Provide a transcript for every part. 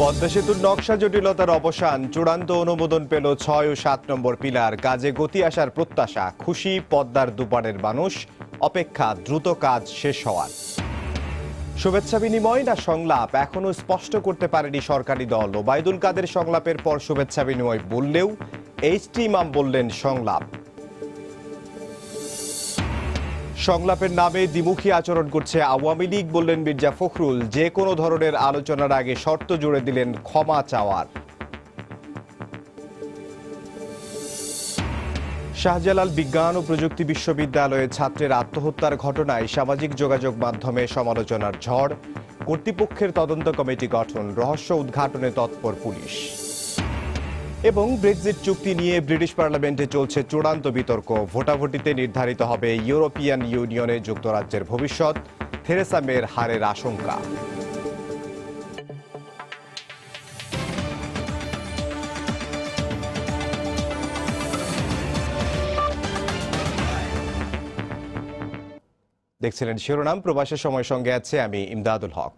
পদ্মা সেতুর নকশা জটিলতার অবসান, চূড়ান্ত অনুমোদন পেল ৬ ও ৭ নম্বর পিলার। কাজে গতি আসার প্রত্যাশা, খুশি পদ্মার দুপারের মানুষ, অপেক্ষা দ্রুত কাজ শেষ হওয়ার। শুভেচ্ছা বিনিময় না সংলাপ এখনো স্পষ্ট করতে পারেনি সরকারি দল। ওবায়দুল কাদের সংলাপের পর শুভেচ্ছা বিনিময় বললেও এইচটি ইমাম বললেন সংলাপ। সংলাপের নামে দ্বিমুখী আচরণ করছে আওয়ামী লীগ, বললেন মির্জা ফখরুল। যে কোনো ধরনের আলোচনার আগে শর্ত জুড়ে দিলেন ক্ষমা চাওয়ার। শাহজালাল বিজ্ঞান ও প্রযুক্তি বিশ্ববিদ্যালয়ে ছাত্রের আত্মহত্যার ঘটনায় সামাজিক যোগাযোগ মাধ্যমে সমালোচনার ঝড়। কর্তৃপক্ষের তদন্ত কমিটি গঠন, রহস্য উদ্ঘাটনে তৎপর পুলিশ। এবং ব্রেক্সিট চুক্তি নিয়ে ব্রিটিশ পার্লামেন্টে চলছে চূড়ান্ত বিতর্ক। ভোটাভুটিতে নির্ধারিত হবে ইউরোপিয়ান ইউনিয়নে যুক্তরাজ্যের ভবিষ্যৎ। থেরেসা মের হারের আশঙ্কা। দেখছিলেন শিরোনাম। প্রবাসের সময় সঙ্গে আছে আমি ইমদাদুল হক।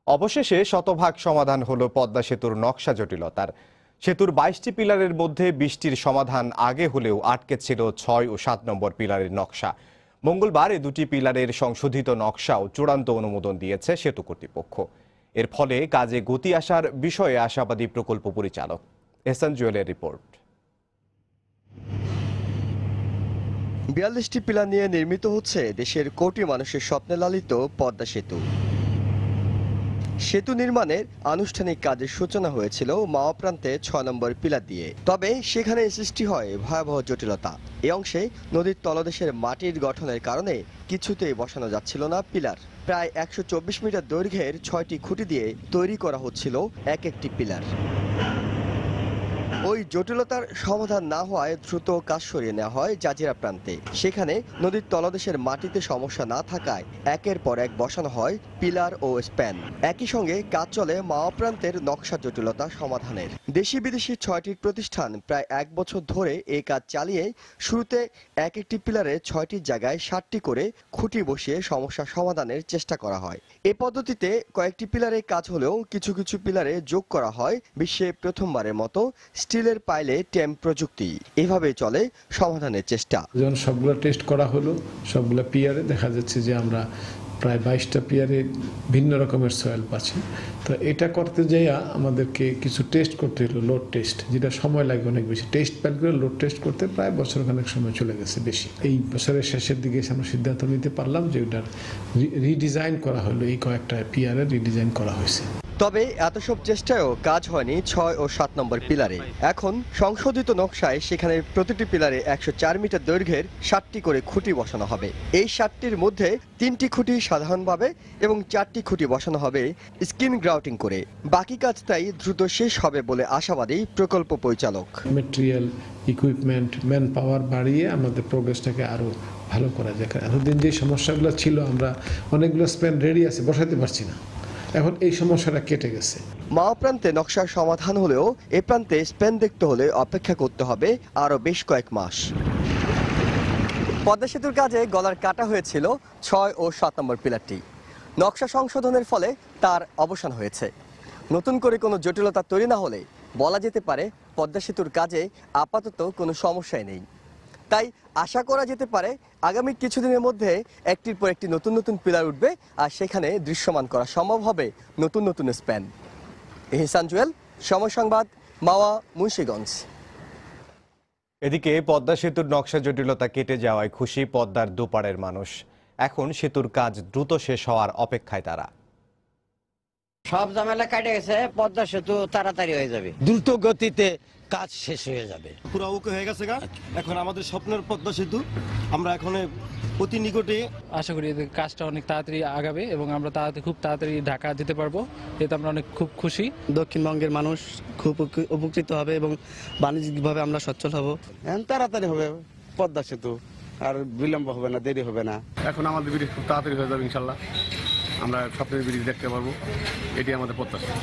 অবশেষে শতভাগ সমাধান হলো পদ্মা সেতুর নকশা জটিলতার। সেতুর ২২টি পিলারের মধ্যে ২০টির সমাধান আগে হলেও আটকে ছিল ৬ ও ৭ নম্বর পিলারের নকশা। মঙ্গলবার এ দুটি পিলারের সংশোধিত নকশাও চূড়ান্ত অনুমোদন দিয়েছে সেতু কর্তৃপক্ষ। এর ফলে কাজে গতি আসার বিষয়ে আশাবাদী প্রকল্প পরিচালক। এহসান জুয়েলের রিপোর্ট। ৪২টি পিলার নিয়ে নির্মিত হচ্ছে দেশের কোটি মানুষের স্বপ্নে লালিত পদ্মা সেতু। সেতু নির্মাণের আনুষ্ঠানিক কাজের সূচনা হয়েছিল মাওয়া প্রান্তে ৬ নম্বর পিলার দিয়ে। তবে সেখানে সৃষ্টি হয় ভয়াবহ জটিলতা। এই অংশে নদীর তলদেশের মাটির গঠনের কারণে কিছুতেই বসানো যাচ্ছিল না পিলার। প্রায় ১২৪ মিটার দৈর্ঘ্যের ৬টি খুঁটি দিয়ে তৈরি করা হচ্ছিল এক একটি পিলার। ওই জটিলতার সমাধান না হওয়ায় দ্রুত কাজ সরিয়ে নেওয়া হয় জাজিরা প্রান্তে। সেখানে নদীর তলদেশের মাটিতে সমস্যা না থাকায় একের পর এক বসানো হয় পিলার ও স্প্যান। একই সঙ্গে কাজ চলে মাওয়া প্রান্তের নকশা জটিলতা সমাধানের। দেশি বিদেশি ৬টি প্রতিষ্ঠান প্রায় ১ বছর ধরে এই কাজ চালিয়ে শুরুতে এক একটি পিলারে ৬টির জায়গায় ৭টি করে খুঁটি বসিয়ে সমস্যা সমাধানের চেষ্টা করা হয়। এ পদ্ধতিতে কয়েকটি পিলারে কাজ হলেও কিছু কিছু পিলারে যোগ করা হয় বিশ্বে প্রথমবারের মতো স্টিলের পাইলে টেম প্রযুক্তি। এভাবে চলে সমাধানের চেষ্টা। যখন সবগুলো টেস্ট করা হলো, সবগুলো পিয়ারে দেখা যাচ্ছে যে আমরা প্রায় ২২টা পিয়ারে ভিন্ন রকমের সয়েল পাচ্ছি। তো এটা করতে যাইয়া আমাদেরকে কিছু টেস্ট করতে হলো, লোড টেস্ট, যেটা সময় লাগে অনেক বেশি। টেস্ট প্যাডগুলো লোড টেস্ট করতে প্রায় বছরখানেক সময় চলে গেছে বেশি। এই বছরের শেষের দিকে আমরা সিদ্ধান্ত নিতে পারলাম যে ওটার রিডিজাইন করা হলো। এই কয়েকটা পিয়ারে রিডিজাইন করা হয়েছে। তবে এত সব চেষ্টায়ও কাজ হয়নি ৬ ও ৭ নম্বর পিলারে। এখন সংশোধিত নকশায় সেখানে প্রতিটি পিলারে ১০৪ মিটার দৈর্ঘ্যের ৭টি করে খুঁটি বসানো হবে। এই ৭টির মধ্যে ৩টি খুঁটি সাধারণভাবে এবং ৪টি খুঁটি বসানো হবে স্কিন গ্রাউটিং করে। বাকি কাজ তাই দ্রুত শেষ হবে বলে আশাবাদী প্রকল্প পরিচালক। মেটেরিয়াল, ইকুইপমেন্ট, ম্যান পাওয়ার বাড়িয়ে আমাদের প্রোগ্রেসটাকে আরো ভালো করা যায়। এতদিন যে সমস্যাগুলো ছিল, আমরা অনেকগুলো স্প্যান রেডি আছে, বসাতে পারছি না। এখন এই সমস্যাটা কেটে গেছে। মাওয়া প্রান্তে নকশার সমাধান হলেও এ প্রান্তে স্প্যান দেখতে হলে অপেক্ষা করতে হবে আরও বেশ কয়েক মাস। পদ্মা সেতুর কাজে গলার কাটা হয়েছিল ৬ ও ৭ নম্বর পিলারটি। নকশা সংশোধনের ফলে তার অবসান হয়েছে। নতুন করে কোনো জটিলতা তৈরি না হলে বলা যেতে পারে পদ্মা সেতুর কাজে আপাতত কোনো সমস্যাই নেই। তাই আশা করা যেতে পারে আগামী কিছুদিনের মধ্যে একটির পর একটি নতুন নতুন পিলার উঠবে, আর সেখানে দৃশ্যমান করা সম্ভব হবে নতুন নতুন স্প্যান। এহসান জুয়েল, সময় সংবাদ, মাওয়া, মুন্সিগঞ্জ। এদিকে পদ্মা সেতুর নকশা জটিলতা কেটে যাওয়ায় খুশি পদ্মার দুপারের মানুষ। এখন সেতুর কাজ দ্রুত শেষ হওয়ার অপেক্ষায় তারা। সব ঝামেলা কেটে গেছে, পদ্মা সেতু তাড়াতাড়ি হয়ে যাবে, দ্রুত গতিতে কাজ শেষ হয়ে যাবে। পুরো ওকে হয়ে গেছে গা। এখন আমাদের স্বপ্নের পদ্মা সেতু আমরা এখন অতি নিকটে। আশা করি কাজটা অনেক তাড়াতাড়ি আগাবে এবং আমরা খুব তাড়াতাড়ি ঢাকা যেতে পারবো। এতে আমরা অনেক খুব খুশি। দক্ষিণবঙ্গের মানুষ খুব উপকৃত হবে এবং বাণিজ্যিকভাবে আমরা সচ্ছল হব। তাড়াতাড়ি হবে পদ্মা সেতু, আর বিলম্ব হবে না, দেরি হবে না। এখন আমাদের ব্রিজ খুব তাড়াতাড়ি হয়ে যাবে ইনশাল্লাহ। আমরা স্বপ্নের ব্রিজ দেখতে পারবো, এটি আমাদের প্রত্যাশা।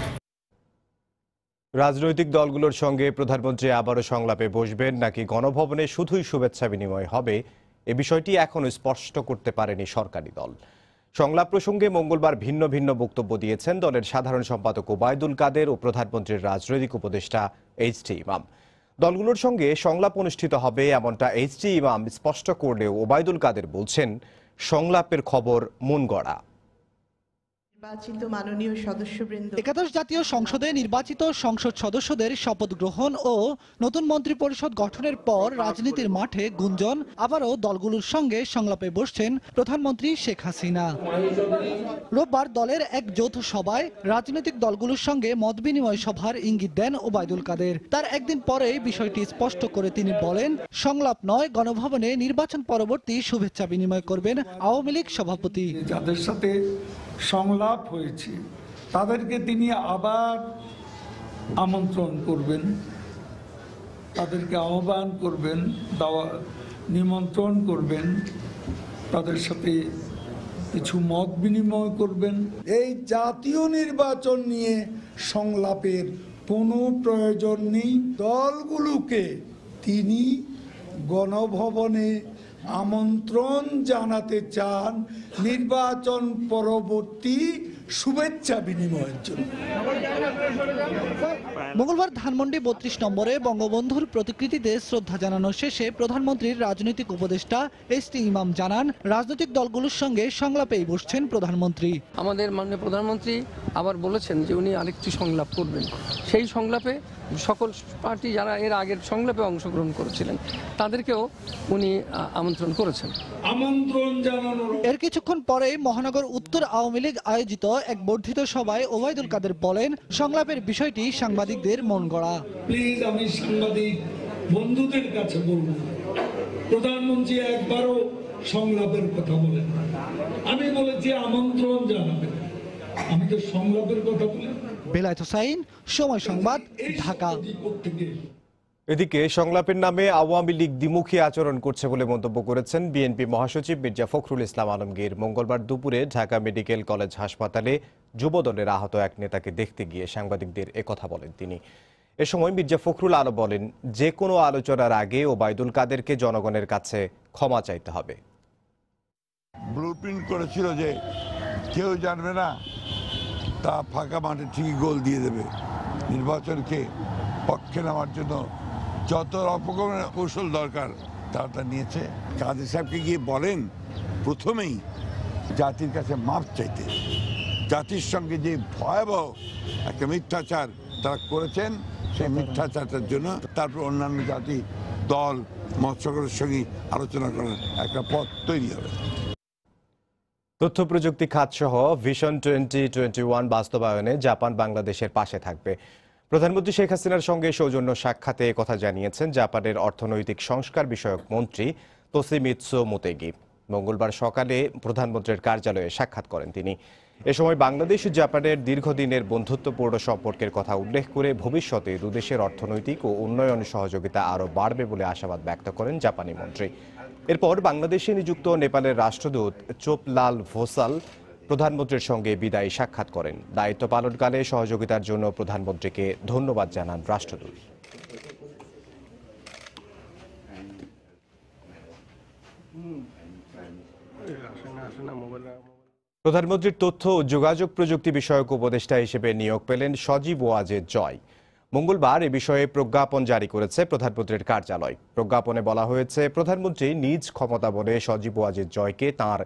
রাজনৈতিক দলগুলোর সঙ্গে প্রধানমন্ত্রী আবারও সংলাপে বসবেন নাকি গণভবনে শুধুই শুভেচ্ছা বিনিময় হবে, এ বিষয়টি এখনো স্পষ্ট করতে পারেনি সরকারি দল। সংলাপ প্রসঙ্গে মঙ্গলবার ভিন্ন ভিন্ন বক্তব্য দিয়েছেন দলের সাধারণ সম্পাদক ওবায়দুল কাদের ও প্রধানমন্ত্রীর রাজনৈতিক উপদেষ্টা এইচ.টি. ইমাম। দলগুলোর সঙ্গে সংলাপ অনুষ্ঠিত হবে এমনটা এইচ.টি. ইমাম স্পষ্ট করলেও ওবায়দুল কাদের বলছেন, সংলাপের খবর মনগড়া। একাদশ জাতীয় সংসদে নির্বাচিত সংসদ সদস্যদের শপথ গ্রহণ ও নতুন মন্ত্রিপরিষদ গঠনের পর রাজনীতির মাঠে গুঞ্জন, আবারও দলগুলোর সঙ্গে সংলাপে বসছেন প্রধানমন্ত্রী শেখ হাসিনা। রোববার দলের এক যৌথ সভায় রাজনৈতিক দলগুলোর সঙ্গে মতবিনিময় সভার ইঙ্গিত দেন ওবায়দুল কাদের। তার একদিন পরে বিষয়টি স্পষ্ট করে তিনি বলেন, সংলাপ নয়, গণভবনে নির্বাচন পরবর্তী শুভেচ্ছা বিনিময় করবেন আওয়ামী লীগ সভাপতি। যাদের সাথে সংলাপ হয়েছে তাদেরকে তিনি আবার আমন্ত্রণ করবেন, তাদেরকে আহ্বান করবেন, নিমন্ত্রণ করবেন, তাদের সাথে কিছু মত বিনিময় করবেন। এই জাতীয় নির্বাচন নিয়ে সংলাপের কোনো প্রয়োজন নেই। দলগুলোকে তিনি গণভবনে আমন্ত্রণ জানাতে চান নির্বাচন পরবর্তী শুভেচ্ছা বিনিময়ের জন্য। মঙ্গলবার ধানমন্ডি ৩২ নম্বরে বঙ্গবন্ধুর প্রতিকৃতিতে শ্রদ্ধা জানানো শেষে প্রধানমন্ত্রীর রাজনৈতিক উপদেষ্টা এইচ.টি. ইমাম জানান, রাজনৈতিক দলগুলোর সঙ্গে সংলাপেই বসছেন প্রধানমন্ত্রী। আমাদের মাননীয় প্রধানমন্ত্রী আবার বলেছেন যে উনি আরেকটি সংলাপ করবেন। সেই সংলাপে সকল পার্টি যারা এর আগের সংলাপে অংশগ্রহণ করেছিলেন তাদেরকেও উনি আমন্ত্রণ করেছেন। আমন্ত্রণ জানানো। এর কিছুক্ষণ পরে মহানগর উত্তর আওয়ামী লীগ আয়োজিত এক বর্ধিত সভায় ওবায়দুল কাদের বলেন, সংলাপের বিষয়টি সাংবাদিকদের মন গড়া। প্লিজ, আমি সাংবাদিক বন্ধুদের কাছে বলব, প্রধানমন্ত্রী একবারও সংলাপের কথা বলেন। আমি বলেছি আমন্ত্রণ জানাবেন, আমি তো সংলাপের কথা বলি। বেলায়েত হোসাইন, সময় সংবাদ, ঢাকা। এদিকে সংলাপের নামে আওয়ামী লীগ দ্বিমুখী আচরণ করছে বলে মন্তব্য করেছেন বিএনপি মহাসচিব মির্জা ফখরুল ইসলাম আলমগীর। মঙ্গলবার দুপুরে ঢাকা মেডিকেল কলেজ হাসপাতালে যুবদলের আহত এক নেতাকে দেখতে গিয়ে সাংবাদিকদের একথা বলেন তিনি। এ সময় মির্জা ফখরুল আরও বলেন, যে কোনো আলোচনার আগে ওবায়দুল কাদেরকে জনগণের কাছে ক্ষমা চাইতে হবে। ব্লুপ্রিন্ট করেছিল যে কেউ জানবে না, তা ফাঁকা মাঠে ঠিকই গোল দিয়ে দেবে। নির্বাচনকে পক্ষে নেওয়ার জন্য যত রকমের কৌশল দরকার তারা তা নিয়েছে। কাদের সাহেবকে গিয়ে বলেন প্রথমেই জাতির কাছে মাপ চাইতে। জাতির সঙ্গে যে ভয়াবহ একটা মিথ্যাচার তারা করেছেন, সেই মিথ্যাচারটার জন্য তারপর অন্যান্য জাতি, দল, মৎস্যকরের সঙ্গে আলোচনা করার একটা পথ তৈরি হবে। তথ্য প্রযুক্তি খাত সহ ভিশন 2021 বাস্তবায়নে জাপান বাংলাদেশের পাশে থাকবে। প্রধানমন্ত্রী শেখ হাসিনার সঙ্গে সৌজন্য সাক্ষাতে কথা জানিয়েছেন জাপানের অর্থনৈতিক সংস্কার বিষয়ক মন্ত্রী তোশিমিৎসু মোতেগি। মঙ্গলবার সকালে প্রধানমন্ত্রীর কার্যালয়ে সাক্ষাৎ করেন তিনি। এ সময় বাংলাদেশ ও জাপানের দীর্ঘদিনের বন্ধুত্বপূর্ণ সম্পর্কের কথা উল্লেখ করে ভবিষ্যতে দুদেশের অর্থনৈতিক ও উন্নয়ন সহযোগিতা আরও বাড়বে বলে আশাবাদ ব্যক্ত করেন জাপানি মন্ত্রী। এরপর বাংলাদেশে নিযুক্ত নেপালের রাষ্ট্রদূত চোপলাল ভোসাল প্রধানমন্ত্রীর সঙ্গে বিদায়ী সাক্ষাৎ করেন। দায়িত্ব পালনকালে সহযোগিতার জন্য প্রধানমন্ত্রীকে ধন্যবাদ জানান রাষ্ট্রদূত। প্রধানমন্ত্রীর তথ্য ও যোগাযোগ প্রযুক্তি বিষয়ক উপদেষ্টা হিসেবে নিয়োগ পেলেন সজীব ওয়াজেদ জয়। মঙ্গলবার এ বিষয়ে প্রজ্ঞাপন জারি করেছে প্রধানমন্ত্রীর কার্যালয়। প্রজ্ঞাপনে বলা হয়েছে, প্রধানমন্ত্রী নিজ ক্ষমতা বলে সজীব ওয়াজেদ জয়কে তাঁর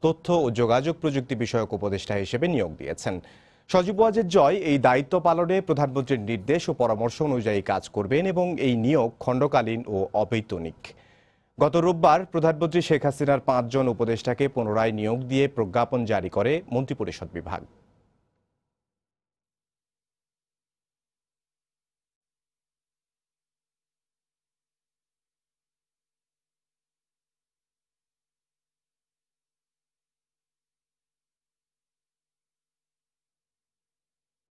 তথ্য ও যোগাযোগ প্রযুক্তি বিষয়ক উপদেষ্টা হিসেবে নিয়োগ দিয়েছেন। সজীব ওয়াজেদ জয় এই দায়িত্ব পালনে প্রধানমন্ত্রীর নির্দেশ ও পরামর্শ অনুযায়ী কাজ করবেন এবং এই নিয়োগ খণ্ডকালীন ও অবৈতনিক। গত রোববার প্রধানমন্ত্রী শেখ হাসিনার 5 জন উপদেষ্টাকে পুনরায় নিয়োগ দিয়ে প্রজ্ঞাপন জারি করে মন্ত্রিপরিষদ বিভাগ।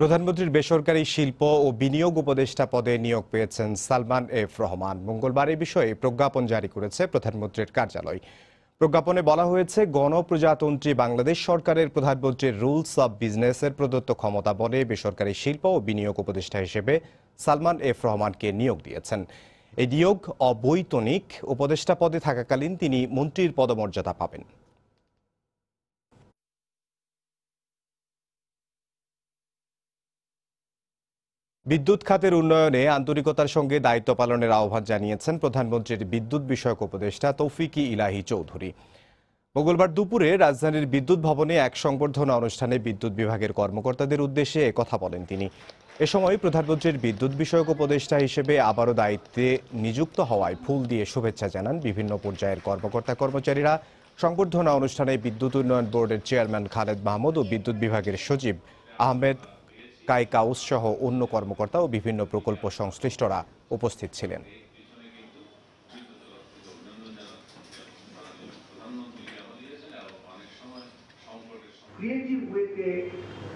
প্রধানমন্ত্রীর বেসরকারি শিল্প ও বিনিয়োগ উপদেষ্টা পদে নিয়োগ পেয়েছেন সালমান এফ রহমান। মঙ্গলবার এ বিষয়ে প্রজ্ঞাপন জারি করেছে প্রধানমন্ত্রীর কার্যালয়। প্রজ্ঞাপনে বলা হয়েছে, গণপ্রজাতন্ত্রী বাংলাদেশ সরকারের প্রধানমন্ত্রীর রুলস অব বিজনেসের প্রদত্ত ক্ষমতা বলে বেসরকারি শিল্প ও বিনিয়োগ উপদেষ্টা হিসেবে সালমান এফ রহমানকে নিয়োগ দিয়েছেন। এই নিয়োগ অবৈতনিক। উপদেষ্টা পদে থাকাকালীন তিনি মন্ত্রীর পদমর্যাদা পাবেন। বিদ্যুৎ খাতের উন্নয়নে আন্তরিকতার সঙ্গে দায়িত্ব পালনের আহ্বান জানিয়েছেন প্রধানমন্ত্রীর বিদ্যুৎ বিষয়ক উপদেষ্টা তৌফিকি ইলাহি চৌধুরী। মঙ্গলবার দুপুরে রাজধানীর বিদ্যুৎ ভবনে এক সংবর্ধনা অনুষ্ঠানে বিদ্যুৎ বিভাগের কর্মকর্তাদের উদ্দেশ্যে একথা বলেন তিনি। এ সময় প্রধানমন্ত্রীর বিদ্যুৎ বিষয়ক উপদেষ্টা হিসেবে আবারও দায়িত্বে নিযুক্ত হওয়ায় ফুল দিয়ে শুভেচ্ছা জানান বিভিন্ন পর্যায়ের কর্মকর্তা কর্মচারীরা। সংবর্ধনা অনুষ্ঠানে বিদ্যুৎ উন্নয়ন বোর্ডের চেয়ারম্যান খালেদ মাহমুদ ও বিদ্যুৎ বিভাগের সচিব আহমেদ কাইকাউস সহ অন্য কর্মকর্তা ও বিভিন্ন প্রকল্প সংশ্লিষ্টরা উপস্থিত ছিলেন। ক্রিয়েটিভ ওয়েতে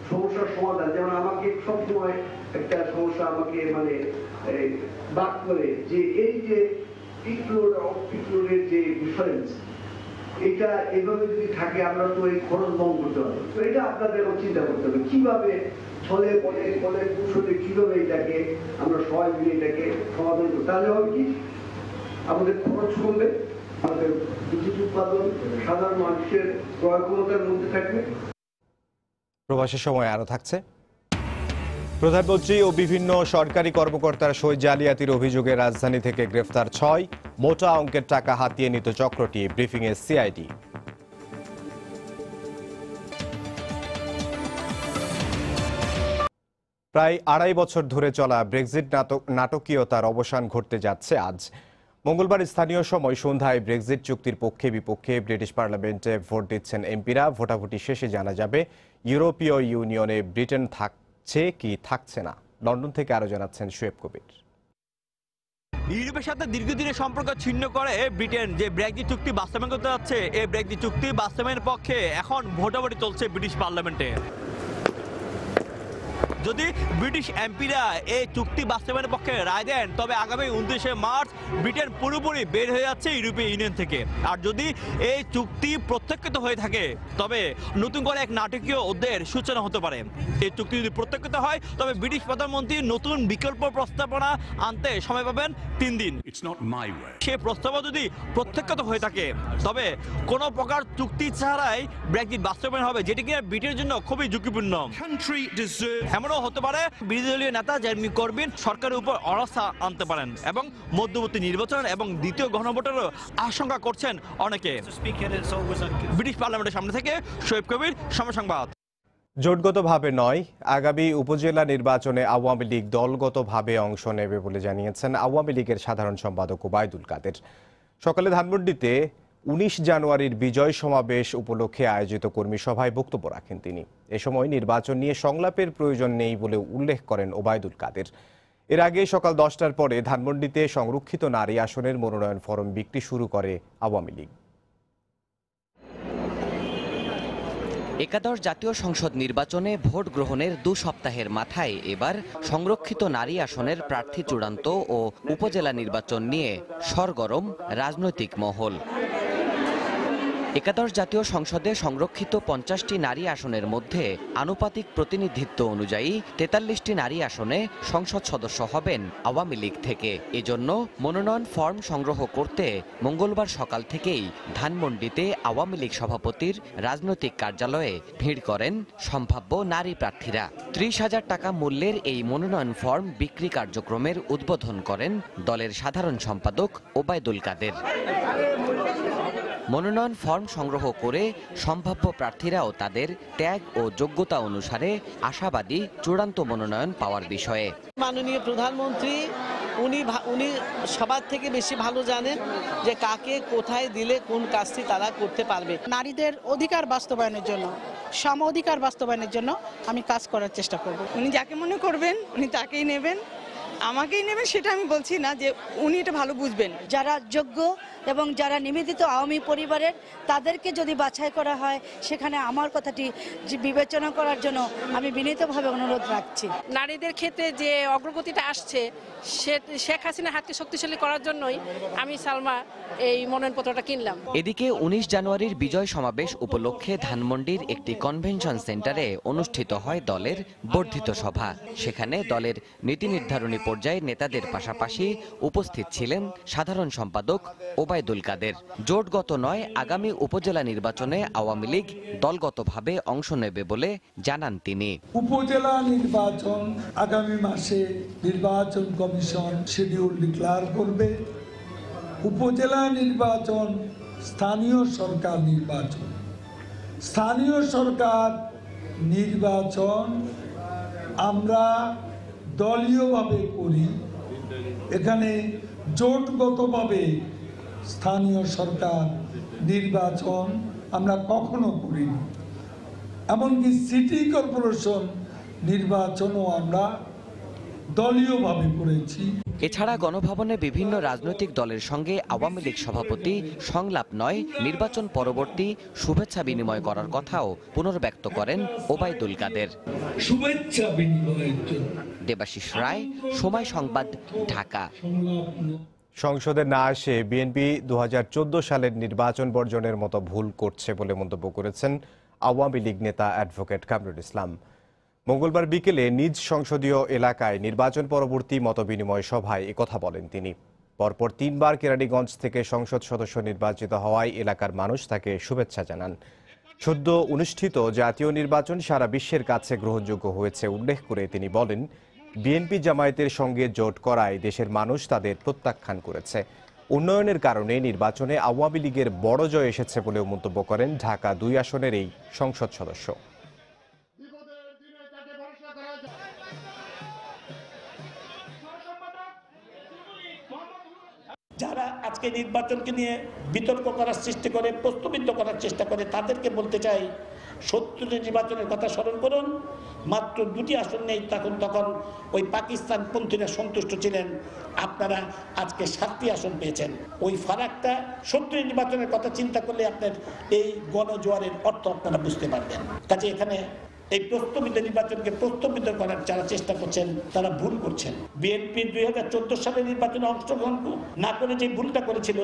সমস্যার সমাধান, যেমন আমাকে সবসময় একটা সমস্যা আমাকে বাদ করে যে এই যে পিক লোড অফ পিক লোডের যে ডিফারেন্স, এটা এভাবে যদি থাকে আমরা তো এই খরচ বন্ধ করতে পারবো। তো এটা আপনাদের চিন্তা করতে হবে কিভাবে ছলে বলে কৌশলে কিভাবে এটাকে আমরা সবাই মিলে এটাকে সমাধান করতে। তাহলে হবে কি, আমাদের খরচ কমবে, আমাদের বিদ্যুৎ উৎপাদন সাধারণ মানুষের ক্রয় ক্ষমতার মধ্যে থাকবে। প্রবাসের সময় আরও থাকছে। প্রধানমন্ত্রী ও বিভিন্ন সরকারি কর্মকর্তার সই জালিয়াতির অভিযোগে রাজধানী থেকে গ্রেফতার 6, মোটা অঙ্কের টাকা হাতিয়ে নিত চক্রটি, ব্রিফিংয়ে সিআইডি। প্রায় 2.5 বছর ধরে চলা ব্রেক্সিট নাটকীয়তার অবসান ঘটতে যাচ্ছে আজ। মঙ্গলবার স্থানীয় সময় সন্ধ্যায় ব্রেক্সিট চুক্তির পক্ষে বিপক্ষে ব্রিটিশ পার্লামেন্টে ভোট দিচ্ছেন এমপিরা। ভোটাভুটি শেষে জানা যাবে ইউরোপীয় ইউনিয়নে ব্রিটেন থাকছে কি থাকছে না। লন্ডন থেকে আরো জানাচ্ছেন শোয়েব কবির। ইউরোপের সাথে দীর্ঘদিনের সম্পর্ক ছিন্ন করে ব্রিটেন যে ব্রেক্সিট চুক্তি বাস্তবায়ন করতে যাচ্ছে, এই ব্রেক্সিট চুক্তি বাস্তবায়নের পক্ষে এখন ভোটাভুটি চলছে ব্রিটিশ পার্লামেন্টে। যদি ব্রিটিশ এমপিরা এই চুক্তি বাস্তবায়নের পক্ষে রায় দেন, তবে আগামী 29শে মার্চ ব্রিটেন পুরোপুরি বের হয়ে যাচ্ছে ইউরোপীয় ইউনিয়ন থেকে। আর যদি এই চুক্তি প্রত্যাখ্যাত হয়ে থাকে, তবে নতুন করে এক নাটকীয় অধ্যায়ের সূচনা হতে পারে। এই চুক্তি যদি প্রত্যাখ্যাত হয়, তবে ব্রিটিশ প্রধানমন্ত্রী নতুন বিকল্প প্রস্তাবনা আনতে সময় পাবেন 3 দিন। সে প্রস্তাব যদি প্রত্যাখ্যাত হয়ে থাকে, তবে কোনো প্রকার চুক্তি ছাড়াই ব্রেক্সিট বাস্তবায়ন হবে, যেটি কিনা ব্রিটেনের জন্য খুবই ঝুঁকিপূর্ণ। এমনও হতে পারে বিরোধী দলীয় নেতা জেরেমি করবিন সরকারের উপর অনাস্থা আনতে পারেন এবং মধ্যবর্তী নির্বাচন এবং দ্বিতীয় গণভোটেরও আশঙ্কা করছেন অনেকে। ব্রিটিশ পার্লামেন্টের সামনে থেকে শোয়েব কবির, সময় সংবাদ। জোটগতভাবে নয়, আগামী উপজেলা নির্বাচনে আওয়ামী লীগ দলগতভাবে অংশ নেবে বলে জানিয়েছেন আওয়ামী লীগের সাধারণ সম্পাদক ওবায়দুল কাদের। সকালে ধানমন্ডিতে 19 জানুয়ারির বিজয় সমাবেশ উপলক্ষে আয়োজিত কর্মী সভায় বক্তব্য রাখেন তিনি। এ সময় নির্বাচন নিয়ে সংলাপের প্রয়োজন নেই বলে উল্লেখ করেন ওবায়দুল কাদের। এর আগে সকাল 10টার পরে ধানমন্ডিতে সংরক্ষিত নারী আসনের মনোনয়ন ফরম বিক্রি শুরু করে আওয়ামী লীগ। একাদশ জাতীয় সংসদ নির্বাচনে ভোট গ্রহণের 2 সপ্তাহের মাথায় এবার সংরক্ষিত নারী আসনের প্রার্থী চূড়ান্ত ও উপজেলা নির্বাচন নিয়ে সরগরম রাজনৈতিক মহল। একাদশ জাতীয় সংসদে সংরক্ষিত 50টি নারী আসনের মধ্যে আনুপাতিক প্রতিনিধিত্ব অনুযায়ী 43টি নারী আসনে সংসদ সদস্য হবেন আওয়ামী লীগ থেকে। এজন্য মনোনয়ন ফর্ম সংগ্রহ করতে মঙ্গলবার সকাল থেকেই ধানমন্ডিতে আওয়ামী লীগ সভাপতির রাজনৈতিক কার্যালয়ে ভিড় করেন সম্ভাব্য নারী প্রার্থীরা। 30,000 টাকা মূল্যের এই মনোনয়ন ফর্ম বিক্রি কার্যক্রমের উদ্বোধন করেন দলের সাধারণ সম্পাদক ওবায়দুল কাদের। মনোনয়ন ফর্ম সংগ্রহ করে সম্ভাব্য প্রার্থীরাও তাদের ত্যাগ ও যোগ্যতা অনুসারে আশাবাদী চূড়ান্ত মনোনয়ন পাওয়ার বিষয়ে। মাননীয় প্রধানমন্ত্রী উনি সবার থেকে বেশি ভালো জানেন যে কাকে কোথায় দিলে কোন কাজটি তারা করতে পারবে। নারীদের অধিকার বাস্তবায়নের জন্য, সম অধিকার বাস্তবায়নের জন্য আমি কাজ করার চেষ্টা করব। উনি যাকে মনে করবেন উনি তাকেই নেবেন, আমাকেই নেবেন সেটা আমি বলছি না, যে উনি এটা ভালো বুঝবেন। যারা যোগ্য এবং যারা নিবেদিত আওয়ামী পরিবারের, তাদেরকে যদি বাছাই করা হয়, সেখানে আমার কথাটি বিবেচনা করার জন্য আমি বিনীতভাবে অনুরোধ রাখছি। নারীদের ক্ষেত্রে যে অগ্রগতিটা আসছে, শেখ হাসিনার হাতকে শক্তিশালী করার জন্যই আমি সালমা এই মনোনয়নপত্রটা কিনলাম। এদিকে 19 জানুয়ারির বিজয় সমাবেশ উপলক্ষে ধানমন্ডির একটি কনভেনশন সেন্টারে অনুষ্ঠিত হয় দলের বর্ধিত সভা। সেখানে দলের নীতি নির্ধারণী পর্যায়ের নেতাদের পাশাপাশি উপস্থিত ছিলেন সাধারণ সম্পাদক ওবায়দুল কাদের। জোটগত নয়, আগামী উপজেলা নির্বাচনে আওয়ামী লীগ দলগতভাবে অংশ নেবে বলে জানান তিনি। উপজেলা নির্বাচন আগামী মাসে নির্বাচন কমিশন শিডিউল ডিক্লেয়ার করবে। উপজেলা নির্বাচন স্থানীয় সরকার নির্বাচন, স্থানীয় সরকার নির্বাচন আমরা দলীয়ভাবে করি। এখানে জোটগতভাবে স্থানীয় সরকার নির্বাচন আমরা কখনো করিনি। এমনকি সিটি কর্পোরেশন নির্বাচনও আমরা দলীয়ভাবে করেছি। এছাড়া গণভবনে বিভিন্ন রাজনৈতিক দলের সঙ্গে আওয়ামী লীগ সভাপতি সংলাপ নয়, নির্বাচন পরবর্তী শুভেচ্ছা বিনিময় করার কথাও পুনর্ব্যক্ত করেন ওবায়দুল কাদের। শুভেচ্ছা বিনিময়ের জন্য। দেবাশিস রায়, সময় সংবাদ, ঢাকা। সংসদে না আসে বিএনপি 2014 সালের নির্বাচন বর্জনের মতো ভুল করছে বলে মন্তব্য করেছেন আওয়ামী লীগ নেতা অ্যাডভোকেট কামরুল ইসলাম। মঙ্গলবার বিকেলে নিজ সংসদীয় এলাকায় নির্বাচন পরবর্তী মতবিনিময় সভায় একথা বলেন তিনি। পরপর 3 বার কেরানীগঞ্জ থেকে সংসদ সদস্য নির্বাচিত হওয়ায় এলাকার মানুষ তাকে শুভেচ্ছা জানান। সদ্য অনুষ্ঠিত জাতীয় নির্বাচন সারা বিশ্বের কাছে গ্রহণযোগ্য হয়েছে উল্লেখ করে তিনি বলেন, বিএনপি জামায়াতের সঙ্গে জোট করায় দেশের মানুষ তাদের প্রত্যাখ্যান করেছে। উন্নয়নের কারণে নির্বাচনে আওয়ামী লীগের বড় জয় এসেছে বলেও মন্তব্য করেন ঢাকা 2 আসনের এই সংসদ সদস্য। যারা আজকে নির্বাচনকে নিয়ে বিতর্ক করার সৃষ্টি করে, প্রশ্নবিদ্ধ করার চেষ্টা করে, তাদেরকে বলতে চাই 70 নির্বাচনের কথা স্মরণ করুন। মাত্র 2টি আসন নেই, তখন ওই পাকিস্তান পন্থীরা সন্তুষ্ট ছিলেন। আপনারা আজকে 7টি আসন পেয়েছেন। ওই ফারাকটা 70 নির্বাচনের কথা চিন্তা করলে আপনার এই গণজোয়ারের অর্থ আপনারা বুঝতে পারবেন। কাজে এখানে এই প্রস্তাবিত নির্বাচনকে প্রস্তাবিত করার যারা চেষ্টা করছেন তারা ভুল করছেন। বিএনপি 2014 সালের নির্বাচনে অংশগ্রহণ না করে যে ভুলটা করেছিল,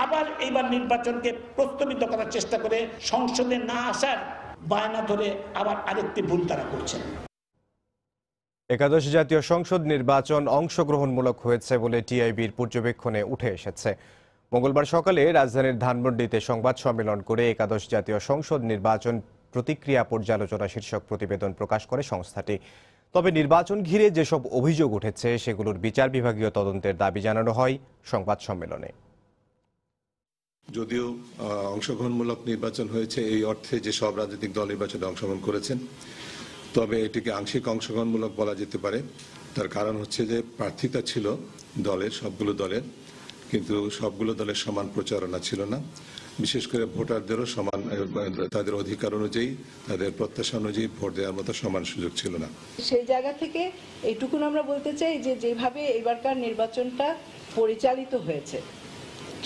আবার এইবার নির্বাচনকে প্রস্তাবিত করার চেষ্টা করে সংসদে না আসার বায়না ধরে আবার আরেকটি ভুল তারা করছেন। একাদশ জাতীয় সংসদ নির্বাচন অংশগ্রহণমূলক হয়েছে বলে টিআইবির পর্যবেক্ষণে উঠে এসেছে। মঙ্গলবার সকালে রাজধানীর ধানমন্ডিতে সংবাদ সম্মেলন করে একাদশ জাতীয় সংসদ নির্বাচন প্রতিক্রিয়া পর্যালোচনা শীর্ষক প্রতিবেদন প্রকাশ করে সংস্থাটি। তবে নির্বাচন ঘিরে যেসব অভিযোগ উঠেছে সেগুলোর বিচার বিভাগীয় তদন্তের দাবি জানানো হয় সংবাদ সম্মেলনে। যদিও অংশগ্রহণমূলক নির্বাচন হয়েছে এই অর্থে যে সব রাজনৈতিক দল নির্বাচনে অংশগ্রহণ করেছেন, তবে এটিকে আংশিক অংশগ্রহণমূলক বলা যেতে পারে। তার কারণ হচ্ছে যে প্রার্থিতা ছিল দলের, সবগুলো দলের, কিন্তু সবগুলো দলের সমান প্রচারণা ছিল না। বিশেষ করে ভোটারদেরও সমান, তাদের অধিকার অনুযায়ী, তাদের প্রত্যাশা অনুযায়ী ভোট দেওয়ার মতো সমান সুযোগ ছিল না। সেই জায়গা থেকে এইটুকুন আমরা বলতে চাই যে যেভাবে এবারকার নির্বাচনটা পরিচালিত হয়েছে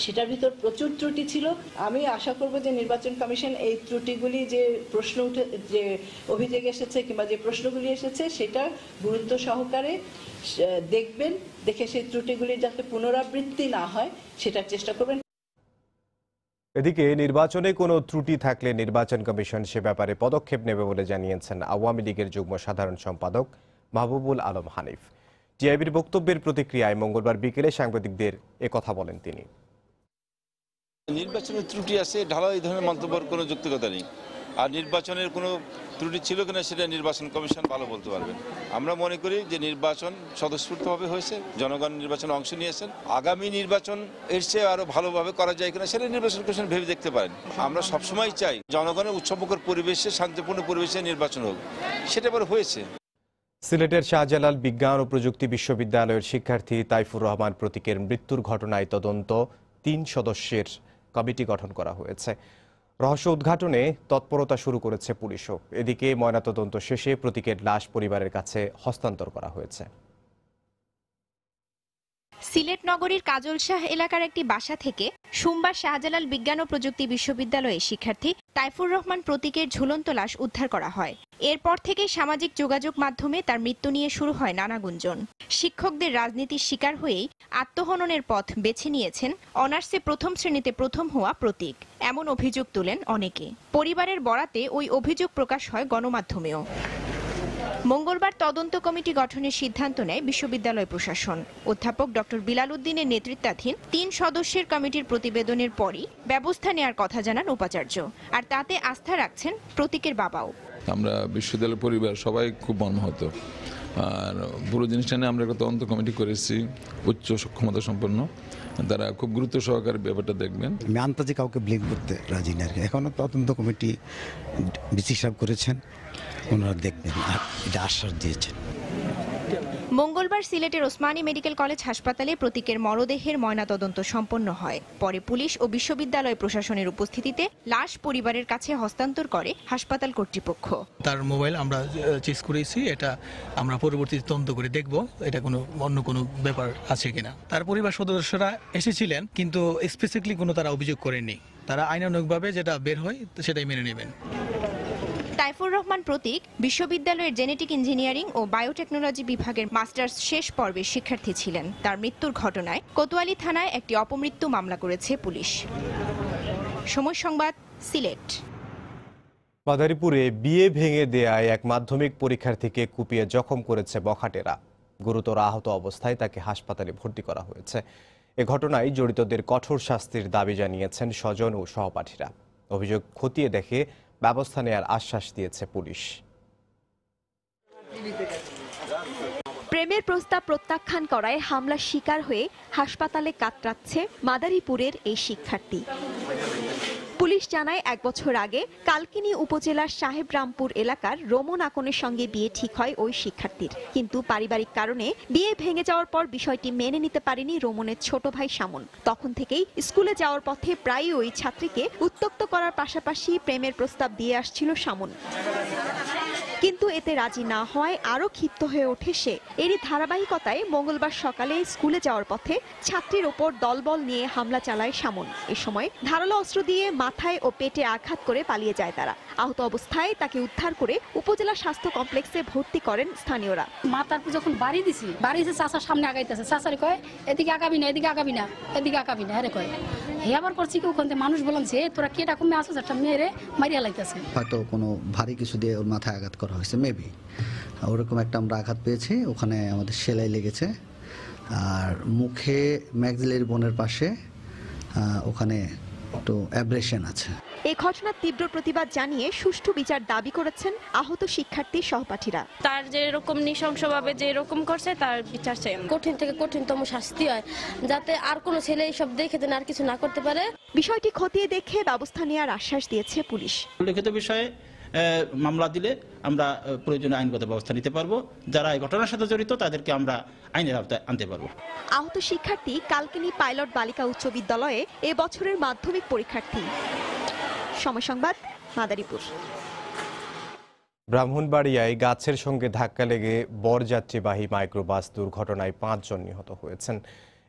সেটার ভিতর প্রচুর ত্রুটি ছিল। আমি আশা করব যে নির্বাচন কমিশন এই ত্রুটিগুলি যে যে অভিযোগ এসেছে কিংবা যে প্রশ্নগুলি এসেছে সেটা গুরুত্ব সহকারে দেখবেন, দেখে সেই ত্রুটিগুলি যাতে পুনরাবৃত্তি না হয় সেটার চেষ্টা করবেন। এদিকে নির্বাচনে কোনো ত্রুটি থাকলে নির্বাচন কমিশন সে ব্যাপারে পদক্ষেপ নেবে বলে জানিয়েছেন আওয়ামী লীগের যুগ্ম সাধারণ সম্পাদক মাহবুবুল আলম হানিফ। টিআইবির বক্তব্যের প্রতিক্রিয়ায় মঙ্গলবার বিকেলে সাংবাদিকদের একথা বলেন তিনি। নির্বাচনের ত্রুটি আছে, ঢালাও এই ধরনের মন্তব্যের কোনো যৌক্তিকতা নেই। আর নির্বাচনের কোনো ত্রুটি ছিল কিনা সেটা নির্বাচন কমিশন ভালো বলতে পারবেন। আমরা মনে করি যে নির্বাচন স্বতঃস্ফূর্তভাবে হয়েছে, জনগণ নির্বাচনে অংশ নিয়েছেন। আগামী নির্বাচন এর চেয়ে আরো ভালোভাবে করা যায় কিনা সেটা নির্বাচন কমিশন ভেবে দেখতে পারেন। আমরা সবসময় চাই জনগণের উৎসবমুখর পরিবেশে, শান্তিপূর্ণ পরিবেশে নির্বাচন হোক, সেটা এবার হয়েছে। সিলেটের শাহজালাল বিজ্ঞান ও প্রযুক্তি বিশ্ববিদ্যালয়ের শিক্ষার্থী তাইফুর রহমান প্রতীকের মৃত্যুর ঘটনায় তদন্ত 3 সদস্যের কমিটি গঠন করা হয়েছে। রহস্য উদ্ঘাটনে তৎপরতা শুরু করেছে পুলিশও। এদিকে ময়নাতদন্ত শেষে প্রতীকের লাশ পরিবারের কাছে হস্তান্তর করা হয়েছে। সিলেট নগরীর কাজলশাহ এলাকার একটি বাসা থেকে সোমবার শাহজালাল বিজ্ঞান ও প্রযুক্তি বিশ্ববিদ্যালয়ের শিক্ষার্থী তাইফুর রহমান প্রতীকের ঝুলন্ত লাশ উদ্ধার করা হয়। এরপর থেকেই সামাজিক যোগাযোগ মাধ্যমে তার মৃত্যু নিয়ে শুরু হয় নানা গুঞ্জন। শিক্ষকদের রাজনীতির শিকার হয়েই আত্মহননের পথ বেছে নিয়েছেন অনার্সে প্রথম শ্রেণীতে প্রথম হওয়া প্রতীক, এমন অভিযোগ তোলেন অনেকে। পরিবারের বরাতে ওই অভিযোগ প্রকাশ হয় গণমাধ্যমেও। মঙ্গলবার তদন্ত কমিটি গঠনের সিদ্ধান্ত নেয় বিশ্ববিদ্যালয় প্রশাসন। অধ্যাপক ডক্টর বিলাল উদ্দিনের নেতৃত্বাধীন 3 সদস্যের কমিটির প্রতিবেদনের পরই ব্যবস্থা নেওয়ার কথা জানান উপাচার্য। আর তাতে আস্থা রাখছেন প্রতীকের বাবাও। আমরা বিশ্ববিদ্যালয় পরিবার সবাই খুব মর্মাহত, আর পুরো জিনিসটা নিয়ে আমরা একটা তদন্ত কমিটি করেছি, উচ্চ সক্ষমতা সম্পন্ন, তারা খুব গুরুত্ব সহকারে ব্যাপারটা দেখবেন। আমি আন্তাজে কাউকে ব্লেম করতে রাজি না, এখনো তদন্ত কমিটি বিসি সাহেব করেছেন, ওনারা দেখবেন, আর এটা আশ্বাস দিয়েছেন। মঙ্গলবার সিলেটের ওসমানী মেডিকেল কলেজ হাসপাতালে প্রতীকের মরদেহের ময়নাতদন্ত সম্পন্ন হয়। পরে পুলিশ ও বিশ্ববিদ্যালয় প্রশাসনের উপস্থিতিতে লাশ পরিবারের কাছে হস্তান্তর করে হাসপাতাল কর্তৃপক্ষ। তার মোবাইল আমরা চেক করেছি, এটা আমরা পরবর্তীতে তদন্ত করে দেখব এটা কোনো অন্য কোনো ব্যাপার আছে কিনা। তার পরিবার সদস্যরা এসেছিলেন, কিন্তু স্পেসিফিকলি কোনো তারা অভিযোগ করেননি। তারা আইনানুগভাবে যেটা বের হয় সেটাই মেনে নেবেন। তাইফুর রহমান প্রতীক বিশ্ববিদ্যালয়ের জেনেটিক ইঞ্জিনিয়ারিং ও বায়োটেকনোলজি বিভাগের মাস্টার্স শেষ পর্বের শিক্ষার্থী ছিলেন। তার মৃত্যুর ঘটনায় কোতোয়ালি থানায় একটি অপমৃত্যু মামলা করেছে পুলিশ। সময় সংবাদ, সিলেট। মাদারীপুরে বিয়ে ভেঙে দেয়ায় এক মাধ্যমিক পরীক্ষার্থীকে কুপিয়ে জখম করেছে বখাটেরা। গুরুতর আহত অবস্থায় তাকে হাসপাতালে ভর্তি করা হয়েছে। এ ঘটনায় জড়িতদের কঠোর শাস্তির দাবি জানিয়েছেন স্বজন ও সহপাঠীরা। অভিযোগ খতিয়ে দেখে ব্যবস্থা নেয়ার আশ্বাস দিয়েছে পুলিশ। প্রেমের প্রস্তাব প্রত্যাখ্যান করায় হামলার শিকার হয়ে হাসপাতালে কাতরাচ্ছে মাদারীপুরের এই শিক্ষার্থী। পুলিশ জানায় 1 বছর আগে কালকিনি উপজেলার সাহেবরামপুর এলাকার রোমন আকনের সঙ্গে বিয়ে ঠিক হয় ওই শিক্ষার্থীর, কিন্তু পারিবারিক কারণে বিয়ে ভেঙে যাওয়ার পর বিষয়টি মেনে নিতে পারেনি রোমনের ছোট ভাই শামুন। তখন থেকেই স্কুলে যাওয়ার পথে প্রায়ই ওই ছাত্রীকে উত্ত্যক্ত করার পাশাপাশি প্রেমের প্রস্তাব দিয়ে আসছিল শামুন, কিন্তু এতে রাজি না হওয়ায় আরো ক্ষিপ্ত হয়ে ওঠে সে। এরই ধারাবাহিকতায় মঙ্গলবার সকালে স্কুলে যাওয়ার পথে ছাত্রীর ওপর দলবল নিয়ে হামলা চালায় শামুন। এ সময় ধারালো অস্ত্র দিয়ে মাথায় ও পেটে আঘাত করে পালিয়ে যায় তারা। আহত অবস্থায় তাকে উদ্ধার করে উপজেলা স্বাস্থ্য কমপ্লেক্সে ভর্তি করেন স্থানীয়রা। মাথার যখন বাড়ি দিছি, বাড়ি এসে চাচার সামনে আগাইতেছে, চাচারে কয় এদিকে আগাবি না, এদিকে আগাবি না, এদিকে আগাবি না, হ্যাঁ কয়। হে আবার করছি কি, ওখান থেকে মানুষ বলেন যে তোরা কেটা কমে আসছিস, একটা মেয়েরে মারিয়া লাইতেছে। হয়তো কোনো ভারী কিছু দিয়ে ওর মাথায় আঘাত করা হয়েছে, মেবি ওরকম একটা আমরা আঘাত পেয়েছি। ওখানে আমাদের সেলাই লেগেছে, আর মুখে ম্যাক্সিলারি বোনের পাশে ওখানে একটু অ্যাব্রেশন আছে। এই ঘটনার তীব্র প্রতিবাদ জানিয়ে সুষ্ঠু বিচার দাবি করেছেন আহত শিক্ষার্থীর সহপাঠীরা। তার যে এরকম নৃশংসভাবে যে এরকম করছে তার বিচার চাই। কঠিন থেকে কঠিনতম শাস্তি হয়, যাতে আর কোনো ছেলে এইসব দেখে দেন আর কিছু না করতে পারে। বিষয়টি খতিয়ে দেখে ব্যবস্থা নেওয়ার আশ্বাস দিয়েছে পুলিশ। লিখিত বিষয়ে মামলা দিলে আমরা প্রয়োজনীয় আইনগত ব্যবস্থা নিতে পারবো। যারা এই ঘটনার সাথে জড়িত তাদেরকে আমরা আইনের আওতায় আনতে পারবো। আহত শিক্ষার্থী কালকিনি পাইলট বালিকা উচ্চ বিদ্যালয়ে এ বছরের মাধ্যমিক পরীক্ষার্থী। সময় সংবাদ, মাদারীপুর। ব্রাহ্মণবাড়িয়ায় গাছের সঙ্গে ধাক্কা লেগে বরযাত্রীবাহী মাইক্রোবাস দুর্ঘটনায় 5 জন নিহত হয়েছেন।